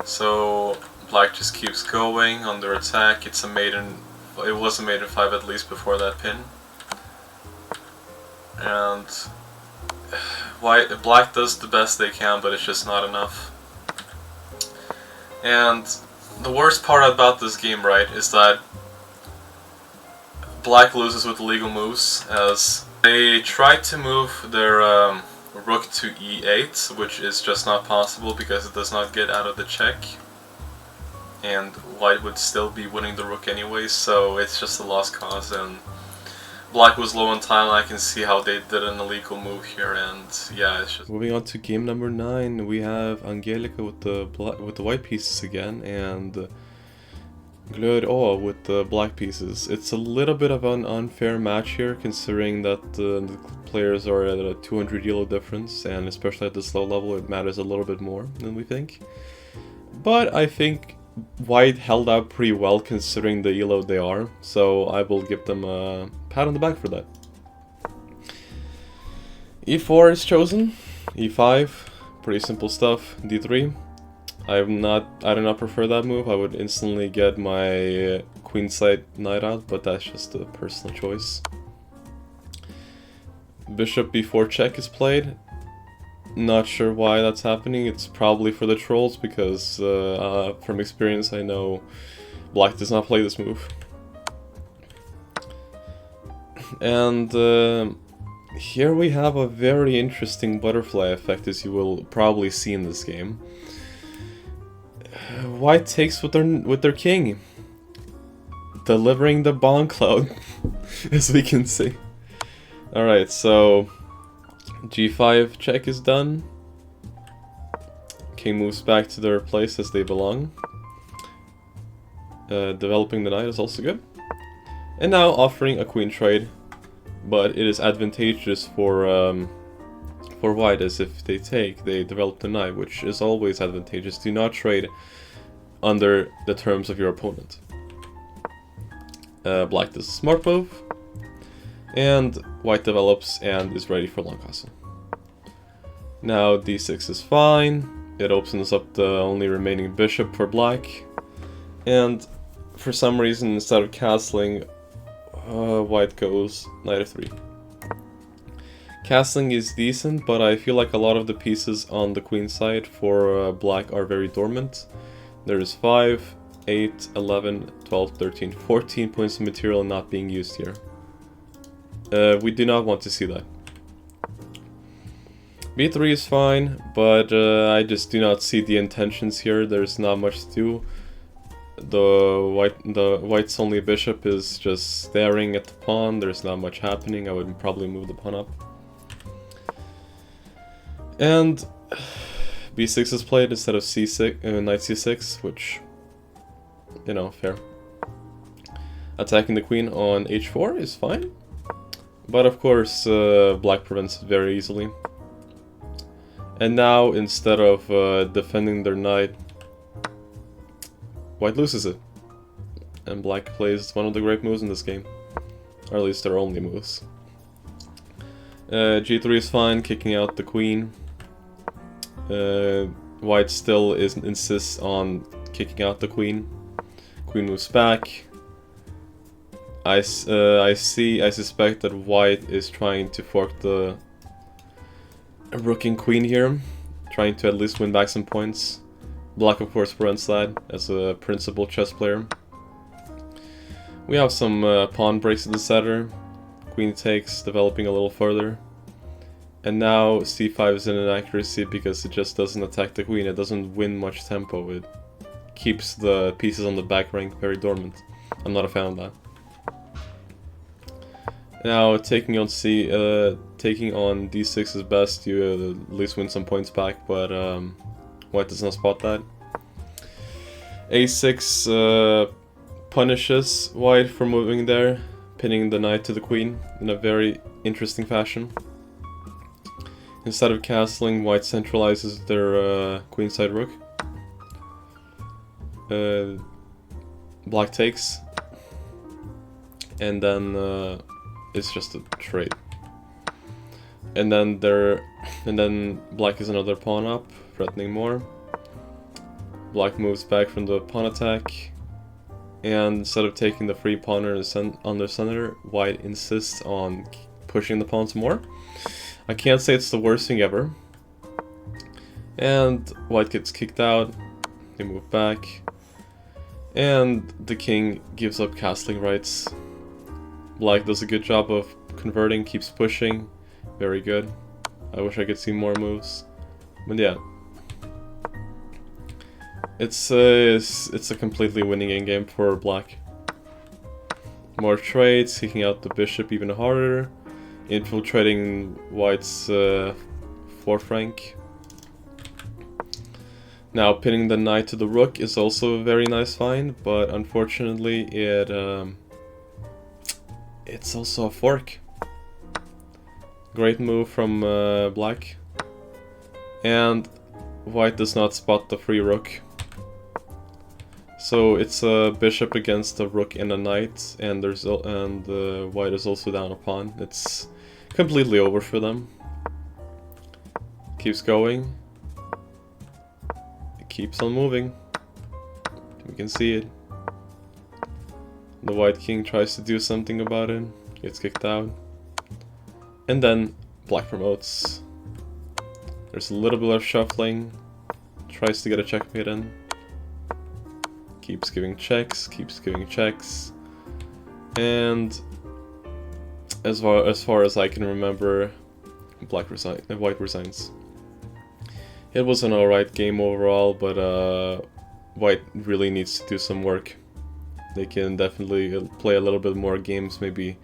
So black just keeps going on their attack. It's a maiden. It was a maiden 5 at least before that pin. And black does the best they can, but it's just not enough. And the worst part about this game, right, is that black loses with illegal moves, as they try to move their rook to e8, which is just not possible because it does not get out of the check. And white would still be winning the rook anyway, so it's just a lost cause. And black was low on time. I can see how they did an illegal move here, and yeah, it's just... Moving on to game number 9, we have Angelica with the white pieces again, and Glöd with the black pieces. It's a little bit of an unfair match here, considering that the players are at a 200 yellow difference, and especially at this low level it matters a little bit more than we think. But I think white held out pretty well considering the yellow they are, so I will give them a pat on the back for that. E4 is chosen, E5, pretty simple stuff, D3. I do not prefer that move. I would instantly get my queenside knight out, but that's just a personal choice. Bishop b4 check is played. Not sure why that's happening. It's probably for the trolls, because from experience I know black does not play this move. And here we have a very interesting butterfly effect, as you will probably see in this game. White takes with their king, delivering the bomb cloud, as we can see. Alright, so g5 check is done. King moves back to their place as they belong. Developing the knight is also good. And now offering a queen trade, but it is advantageous for white, as if they take, they develop the knight, which is always advantageous. Do not trade under the terms of your opponent. Black does a smart move, and white develops and is ready for long castle. Now d6 is fine. It opens up the only remaining bishop for black, and for some reason instead of castling, white goes knight f3. Castling is decent, but I feel like a lot of the pieces on the queen side for black are very dormant. There's 5, 8, 11, 12, 13, 14 points of material not being used here. We do not want to see that. b3 is fine, but I just do not see the intentions here. There's not much to do. The white's only bishop is just staring at the pawn. There's not much happening. I would probably move the pawn up. And b6 is played instead of c6, knight c6, which, you know, fair. Attacking the queen on h4 is fine, but of course black prevents it very easily. And now, instead of defending their knight, white loses it, and black plays one of the great moves in this game, or at least their only moves. g3 is fine, kicking out the queen. White still insists on kicking out the queen. Queen moves back. I suspect that white is trying to fork the rook and queen here, trying to at least win back some points. Black of course prevents that as a principal chess player. We have some pawn breaks in the center. Queen takes, developing a little further. And now c5 is in inaccuracy because it just doesn't attack the queen. It doesn't win much tempo. It keeps the pieces on the back rank very dormant. I'm not a fan of that. Now taking on d6 is best. You at least win some points back, but white does not spot that. a6 punishes white for moving there, pinning the knight to the queen in a very interesting fashion. Instead of castling, white centralizes their queenside rook. Black takes, and then it's just a trade. And then black is another pawn up, threatening more. Black moves back from the pawn attack, and instead of taking the free pawn on the center, white insists on pushing the pawns more. I can't say it's the worst thing ever. And white gets kicked out. They move back. And the king gives up castling rights. Black does a good job of converting, keeps pushing. Very good. I wish I could see more moves. But yeah. It's a completely winning endgame for black. More trades, kicking out the bishop even harder. Infiltrating white's fourth rank. Now, pinning the knight to the rook is also a very nice find, but unfortunately it's also a fork. Great move from black. And white does not spot the free rook. So it's a bishop against a rook and a knight, and white is also down a pawn. It's completely over for them. Keeps going. It keeps on moving. We can see it. The white king tries to do something about it. Gets kicked out. And then black promotes. There's a little bit of shuffling. Tries to get a checkmate in. Keeps giving checks, and as far as I can remember, white resigns. It was an alright game overall, but white really needs to do some work. They can definitely play a little bit more games, maybe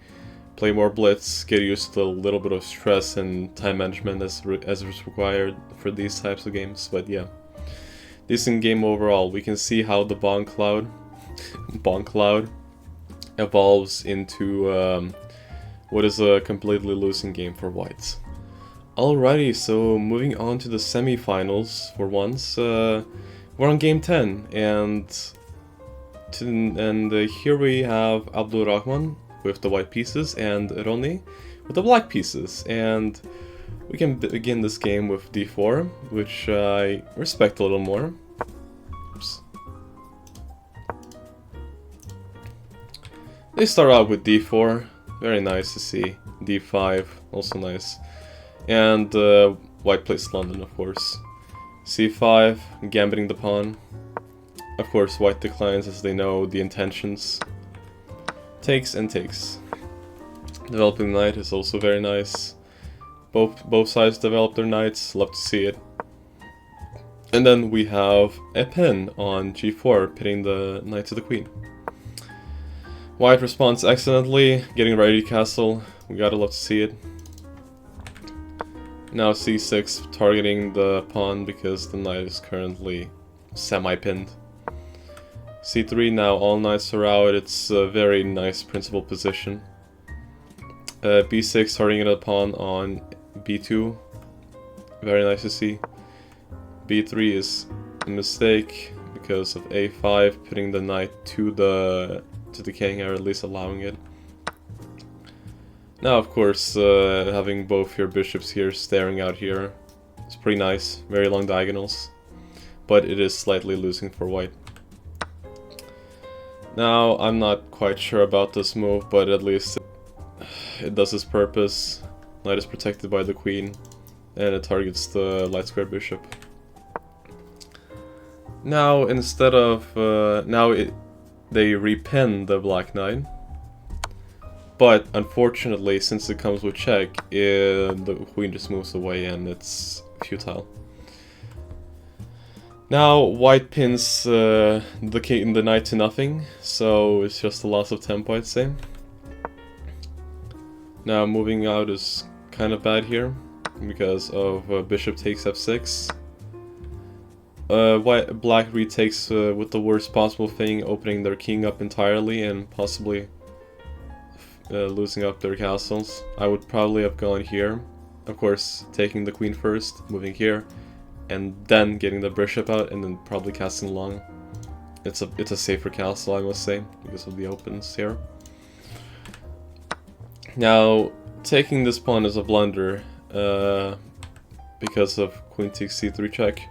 play more blitz, get used to a little bit of stress and time management as is required for these types of games. But yeah. Decent game overall. We can see how the Bon Cloud evolves into what is a completely losing game for whites. Alrighty, so moving on to the semi-finals for once. We're on game 10, and here we have Abdul Rahman with the white pieces and Roni with the black pieces, and we can begin this game with d4, which I respect a little more. Oops. They start out with d4, very nice to see. d5, also nice. And white plays London, of course. c5, gambiting the pawn. Of course, white declines as they know the intentions. Takes and takes. Developing the knight is also very nice. Both sides develop their knights, love to see it. And then we have a pin on g4, pitting the knight to the queen. White responds excellently, getting ready to castle. We gotta love to see it. Now c6, targeting the pawn because the knight is currently semi-pinned. c3, now all knights are out. It's a very nice principal position. b6, targeting the pawn on b2, very nice to see. b3 is a mistake because of a5, putting the knight to the king, or at least allowing it. Now, of course, having both your bishops here staring out here is pretty nice. Very long diagonals, but it is slightly losing for white. Now, I'm not quite sure about this move, but at least it does its purpose. Knight is protected by the queen, and it targets the light square bishop. Now, instead of they repin the black knight, but unfortunately, since it comes with check, the queen just moves away and it's futile. Now white pins the knight to nothing, so it's just a loss of tempo, I'd say. Now moving out is kind of bad here because of bishop takes f6. Black retakes with the worst possible thing, opening their king up entirely and possibly losing up their castles. I would probably have gone here, of course, taking the queen first, moving here, and then getting the bishop out, and then probably casting long. It's a safer castle, I must say, because of the opens here. Now, taking this pawn is a blunder because of queen takes c3 check.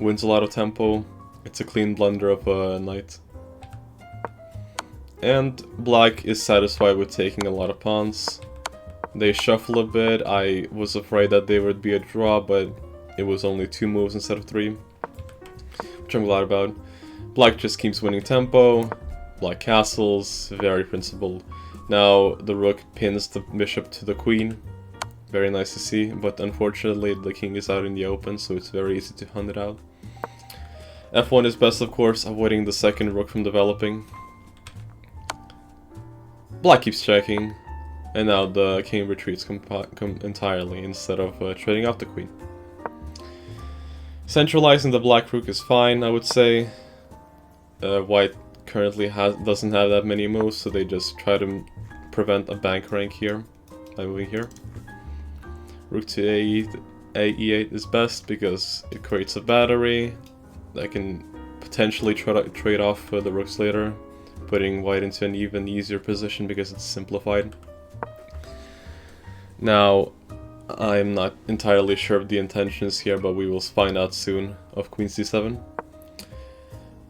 Wins a lot of tempo. It's a clean blunder of a knight. And black is satisfied with taking a lot of pawns. They shuffle a bit. I was afraid that they would be a draw, but it was only 2 moves instead of 3, which I'm glad about. Black just keeps winning tempo. Black castles, very principled. Now the rook pins the bishop to the queen. Very nice to see, but unfortunately the king is out in the open, so it's very easy to hunt it out. f1 is best, of course, avoiding the second rook from developing. Black keeps checking, and now the king retreats entirely instead of trading out the queen. Centralizing the black rook is fine, I would say. White currently doesn't have that many moves, so they just try to prevent a bank rank here by moving here. Rook to e8 is best because it creates a battery that can potentially try to trade off the rooks later, putting white into an even easier position because it's simplified. Now, I'm not entirely sure of the intentions here, but we will find out soon of queen c7.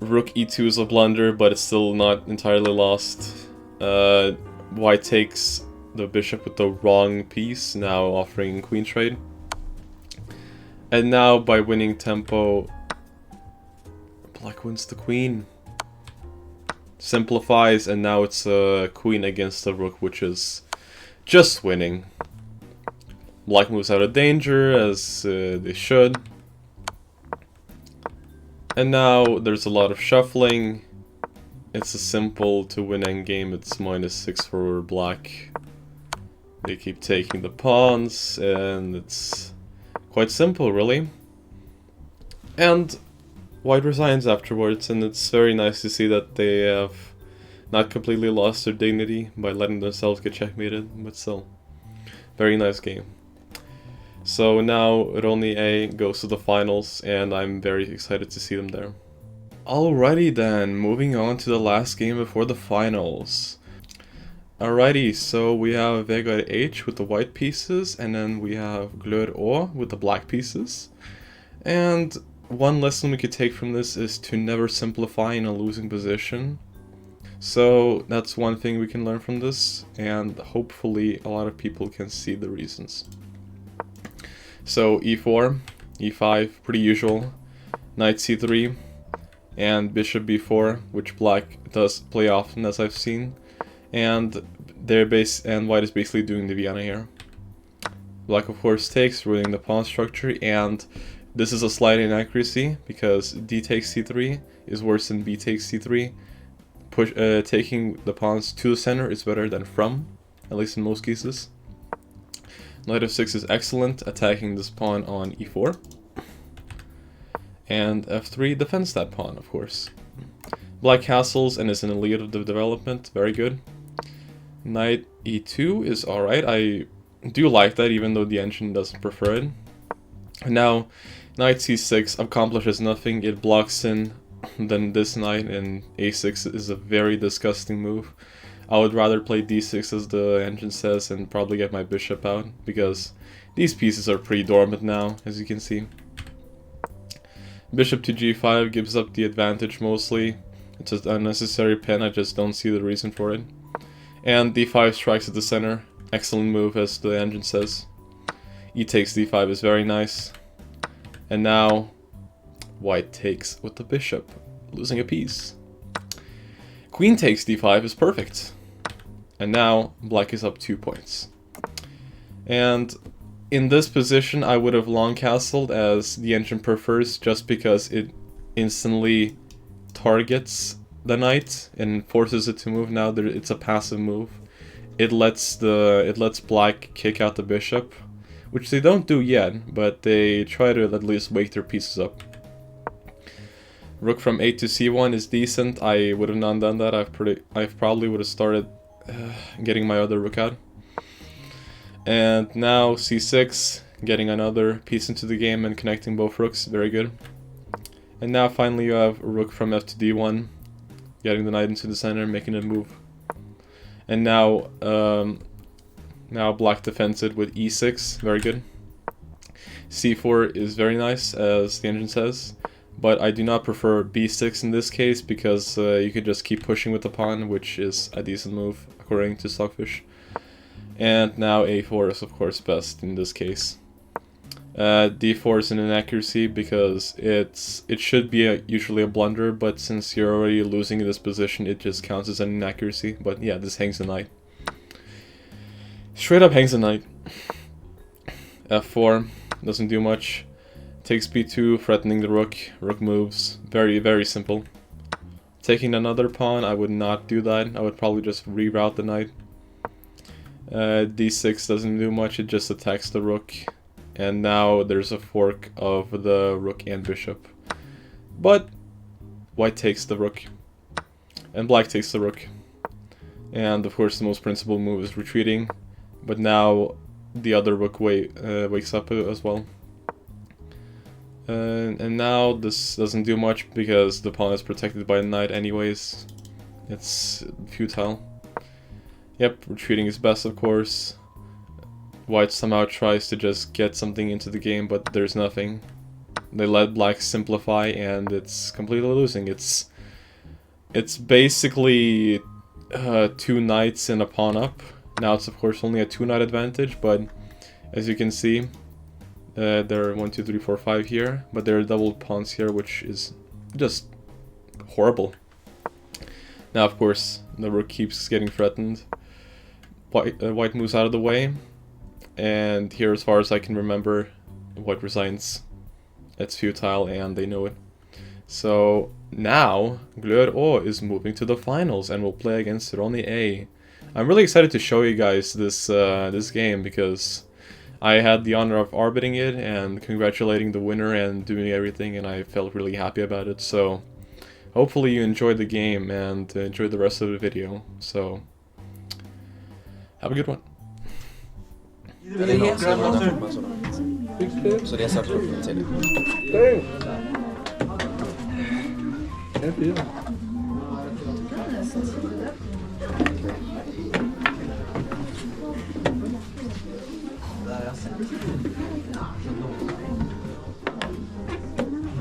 Rook e2 is a blunder, but it's still not entirely lost. White takes the bishop with the wrong piece, now offering queen trade. And now, by winning tempo, black wins the queen. Simplifies, and now it's a queen against the rook, which is just winning. Black moves out of danger, as they should. And now there's a lot of shuffling. It's a simple to win endgame. It's -6 for black. They keep taking the pawns, and it's quite simple, really. And white resigns afterwards, and it's very nice to see that they have not completely lost their dignity by letting themselves get checkmated, but still, very nice game. So now Ronnie A goes to the finals, and I'm very excited to see them there. Alrighty then, moving on to the last game before the finals. Alrighty, so we have Vegard H with the white pieces, and then we have Glør O with the black pieces. And one lesson we could take from this is to never simplify in a losing position. So that's one thing we can learn from this, and hopefully a lot of people can see the reasons. So e4, e5, pretty usual, knight c3, and bishop b4, which black does play often, as I've seen, and white is basically doing the Vienna here. Black of course takes, ruining the pawn structure, and this is a slight inaccuracy because d takes c3 is worse than b takes c3. Taking the pawns to the center is better than from, at least in most cases. Knight f6 is excellent, attacking this pawn on e4. And f3 defends that pawn, of course. Black castles and is an elite of the development, very good. Knight e2 is alright, I do like that even though the engine doesn't prefer it. And now, knight c6 accomplishes nothing, it blocks in then this knight, and a6 is a very disgusting move. I would rather play d6 as the engine says and probably get my bishop out, because these pieces are pretty dormant now, as you can see. Bishop to g5 gives up the advantage mostly. It's an unnecessary pin, I just don't see the reason for it. And d5 strikes at the center, excellent move as the engine says. E takes d5 is very nice. And now white takes with the bishop, losing a piece. Queen takes d5 is perfect. And now black is up 2 points. And in this position I would have long castled as the engine prefers, just because it instantly targets the knight and forces it to move. Now it's a passive move. It lets black kick out the bishop, which they don't do yet, but they try to at least wake their pieces up. Rook from 8 to c1 is decent. I would have not done that. I probably would have started getting my other rook out. And now c6, getting another piece into the game and connecting both rooks, very good. And now finally you have rook from f to d1, getting the knight into the center, making it move. And now now black defends it with e6, very good. c4 is very nice, as the engine says. But I do not prefer b6 in this case, because you could just keep pushing with the pawn, which is a decent move, according to Stockfish. And now a4 is of course best in this case. d4 is an inaccuracy, because it should be usually a blunder, but since you're already losing in this position, it just counts as an inaccuracy. But yeah, this hangs the knight. Straight up hangs the knight. f4 doesn't do much. Takes b2, threatening the rook. Rook moves. Very, very simple. Taking another pawn, I would not do that. I would probably just reroute the knight. d6 doesn't do much, it just attacks the rook. and now there's a fork of the rook and bishop. But white takes the rook, and black takes the rook. And of course the most principal move is retreating, but now the other rook wakes up as well. And now this doesn't do much because the pawn is protected by a knight anyways. It's futile. Yep, retreating is best, of course. White somehow tries to just get something into the game, but there's nothing. They let black simplify, and it's completely losing. It's basically 2 knights and a pawn up. Now it's of course only a 2-knight advantage, but as you can see, there are 1, 2, 3, 4, 5 here, but there are double pawns here, which is just horrible. Now, of course, the rook keeps getting threatened. White moves out of the way, and here, as far as I can remember, white resigns. It's futile, and they know it. So now, Glør is moving to the finals, and will play against Ronny A. I'm really excited to show you guys this this game, because I had the honor of arbitring it and congratulating the winner and doing everything, and I felt really happy about it. So hopefully you enjoyed the game and enjoyed the rest of the video. So have a good one. Så det är SJAKKLUBB till det.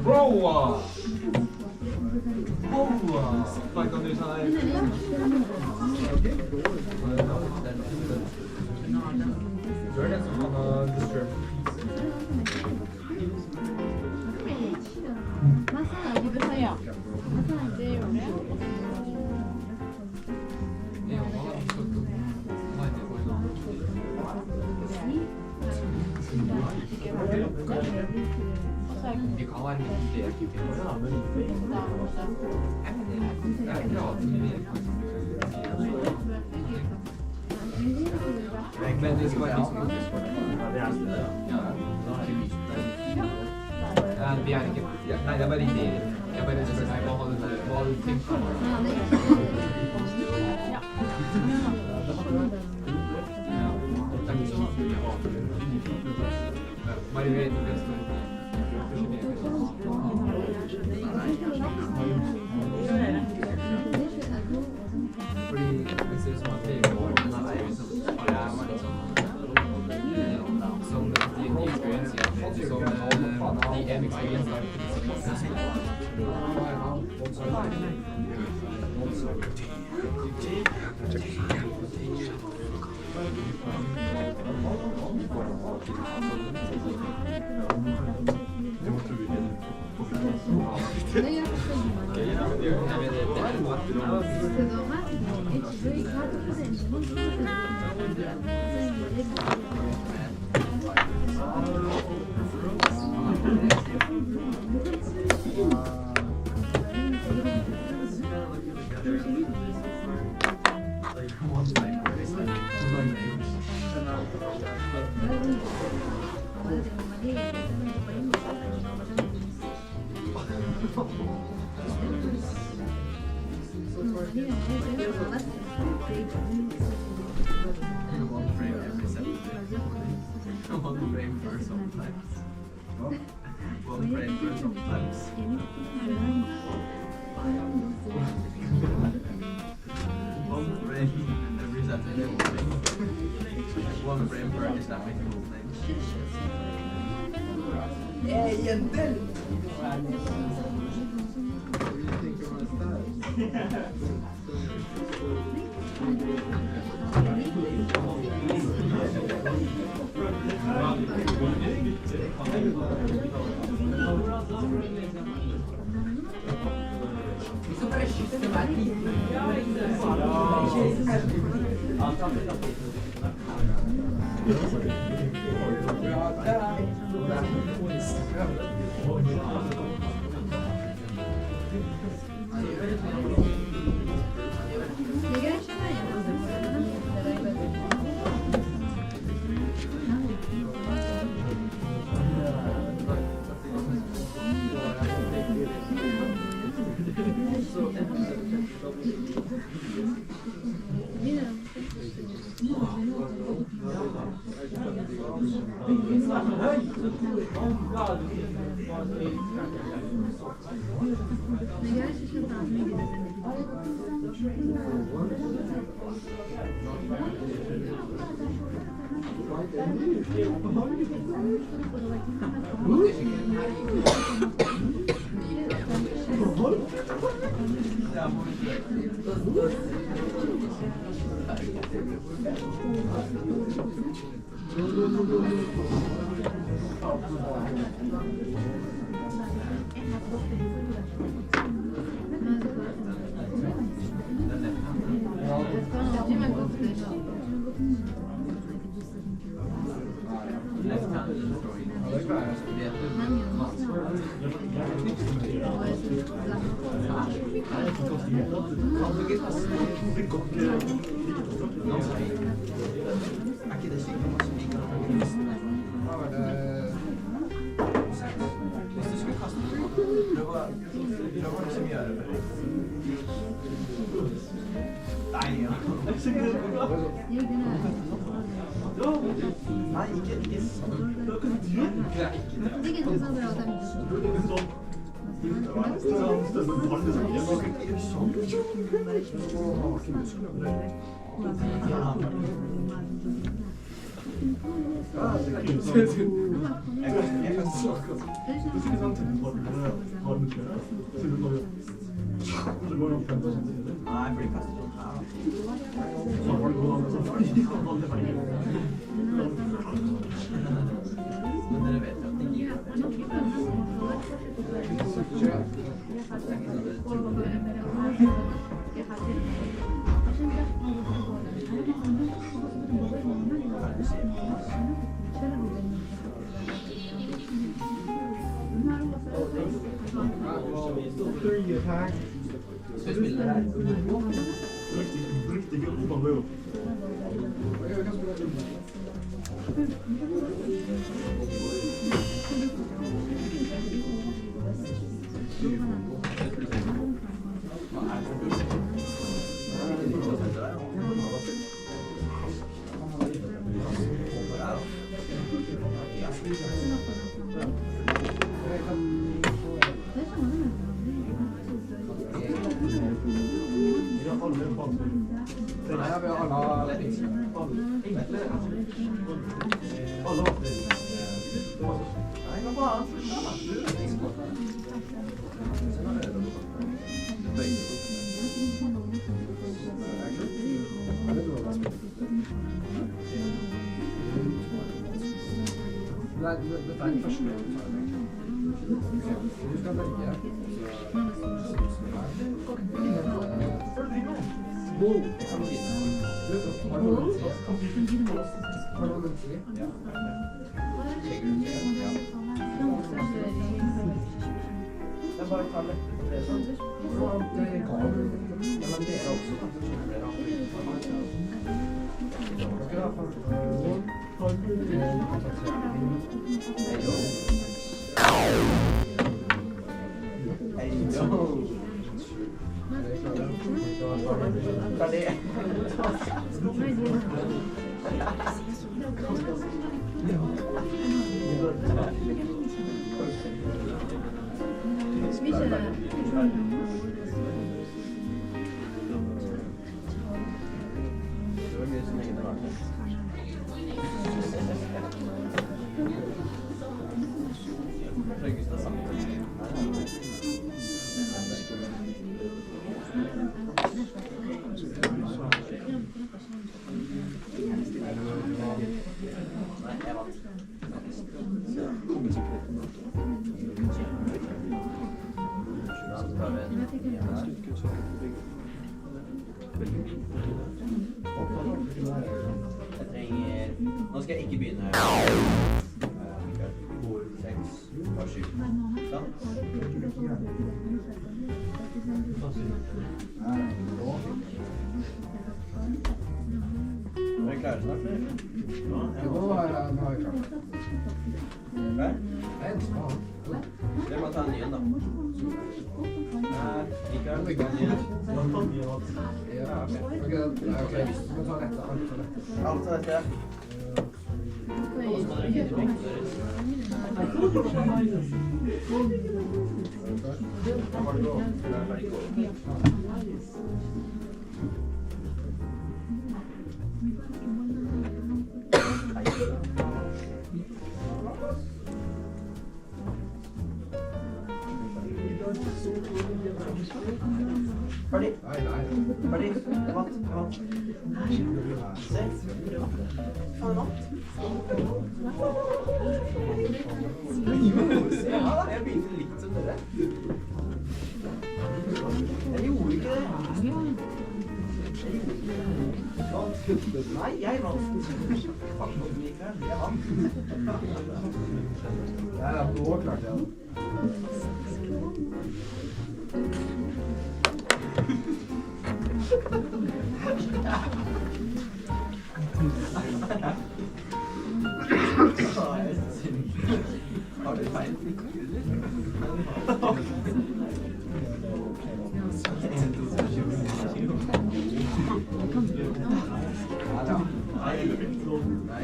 Bro! Like on this side. Vi kan være litt men det skal være vi er ikke... Nei, det er bare ideer. Jeg bare spør deg, hva har du tenkt på? Nå skal jeg ikke begynne. 6 og 7. Sånn. Er dere klare snart, eller? Nå er jeg klar. Klar? Dere må ta en ny en, da. Ikke har vi ta en ny en. Ja, ok. Ok, vi må ta dette. Alt dette. Ferdig? Ferdig? Jeg vant. Se. Faen, jeg vant. Ja, jeg begynte litt som dere. Jeg gjorde ikke det. Nei, jeg vant. Fuck, Mikael. Jeg vant. Jeg er nå klart, ja. Har du feil? Nei.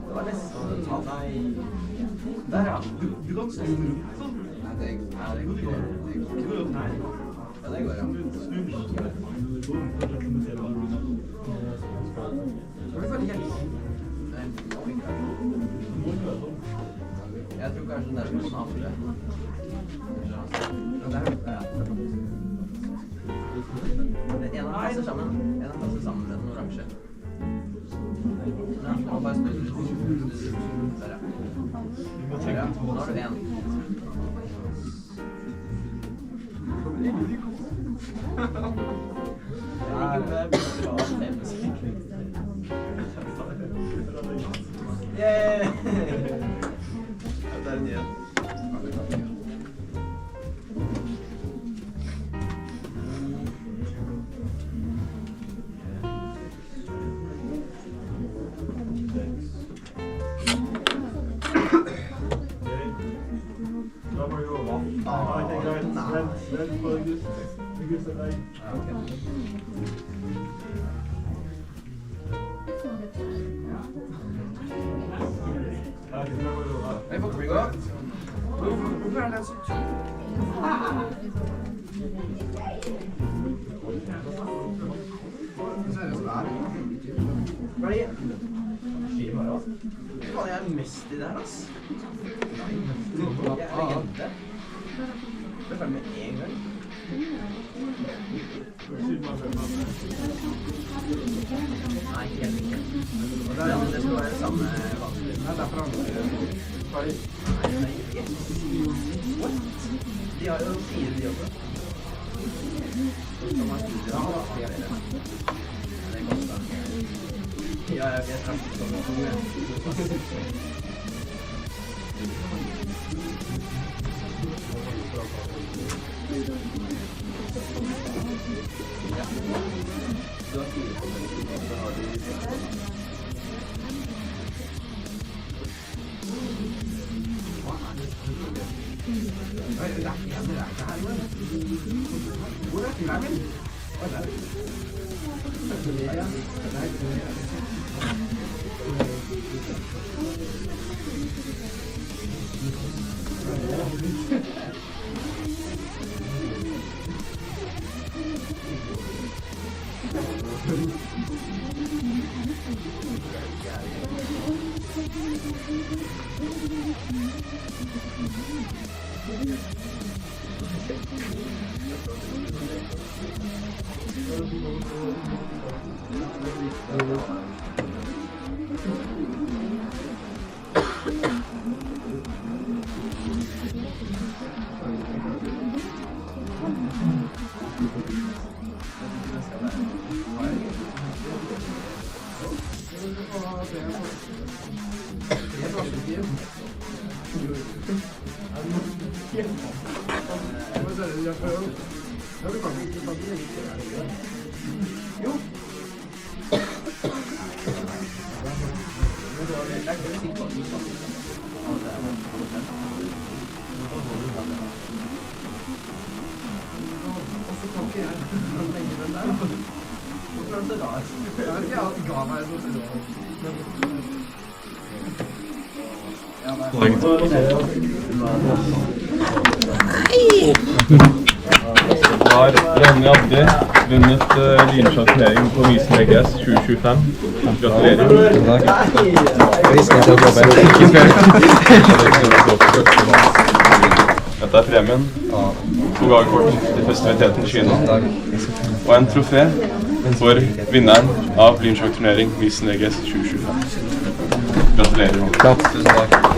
Det var nesten å ta deg. Der, ja. Du kan snu. Nei, det går ikke. Ja, det går, ja. Skal vi få hjelp? Nei, jeg tror kanskje den der som den andre. Den der, ja. En av passer sammen. En av passer sammen med den oransje. Ja, nå bare snu. Der, ja. Ja, nå har du en. Ja, det er bra. Yay! Det er en igjen. Hey, what we got? Hvorfor er den så tung? Hva er det? Faen, jeg er mest i det her, ass. Jeg er legende. Det er ferdig med en gang. Nei, helt ikke. Det skal være samme vanskelig. Nei, det er fra andre. Ferdig. Nei, yes. What? De har jo 4 de også. Som har 4 da, da. Det koster. Ja, jeg vet kanskje sånn at det ja. Du har 4 på den, så har du 6 på den. Det er ikke her, men. Hvor er filmen? Hva er det? Ja. Har Rani Abdi vunnet lynsjakturnering på MYSEN 2025. Gratulerer. Dette premien. 2 gavekort til festiviteten i Kina. Og en trofé for vinneren av lynsjaktturnering MYSEN 2025. Gratulerer. Tusen takk.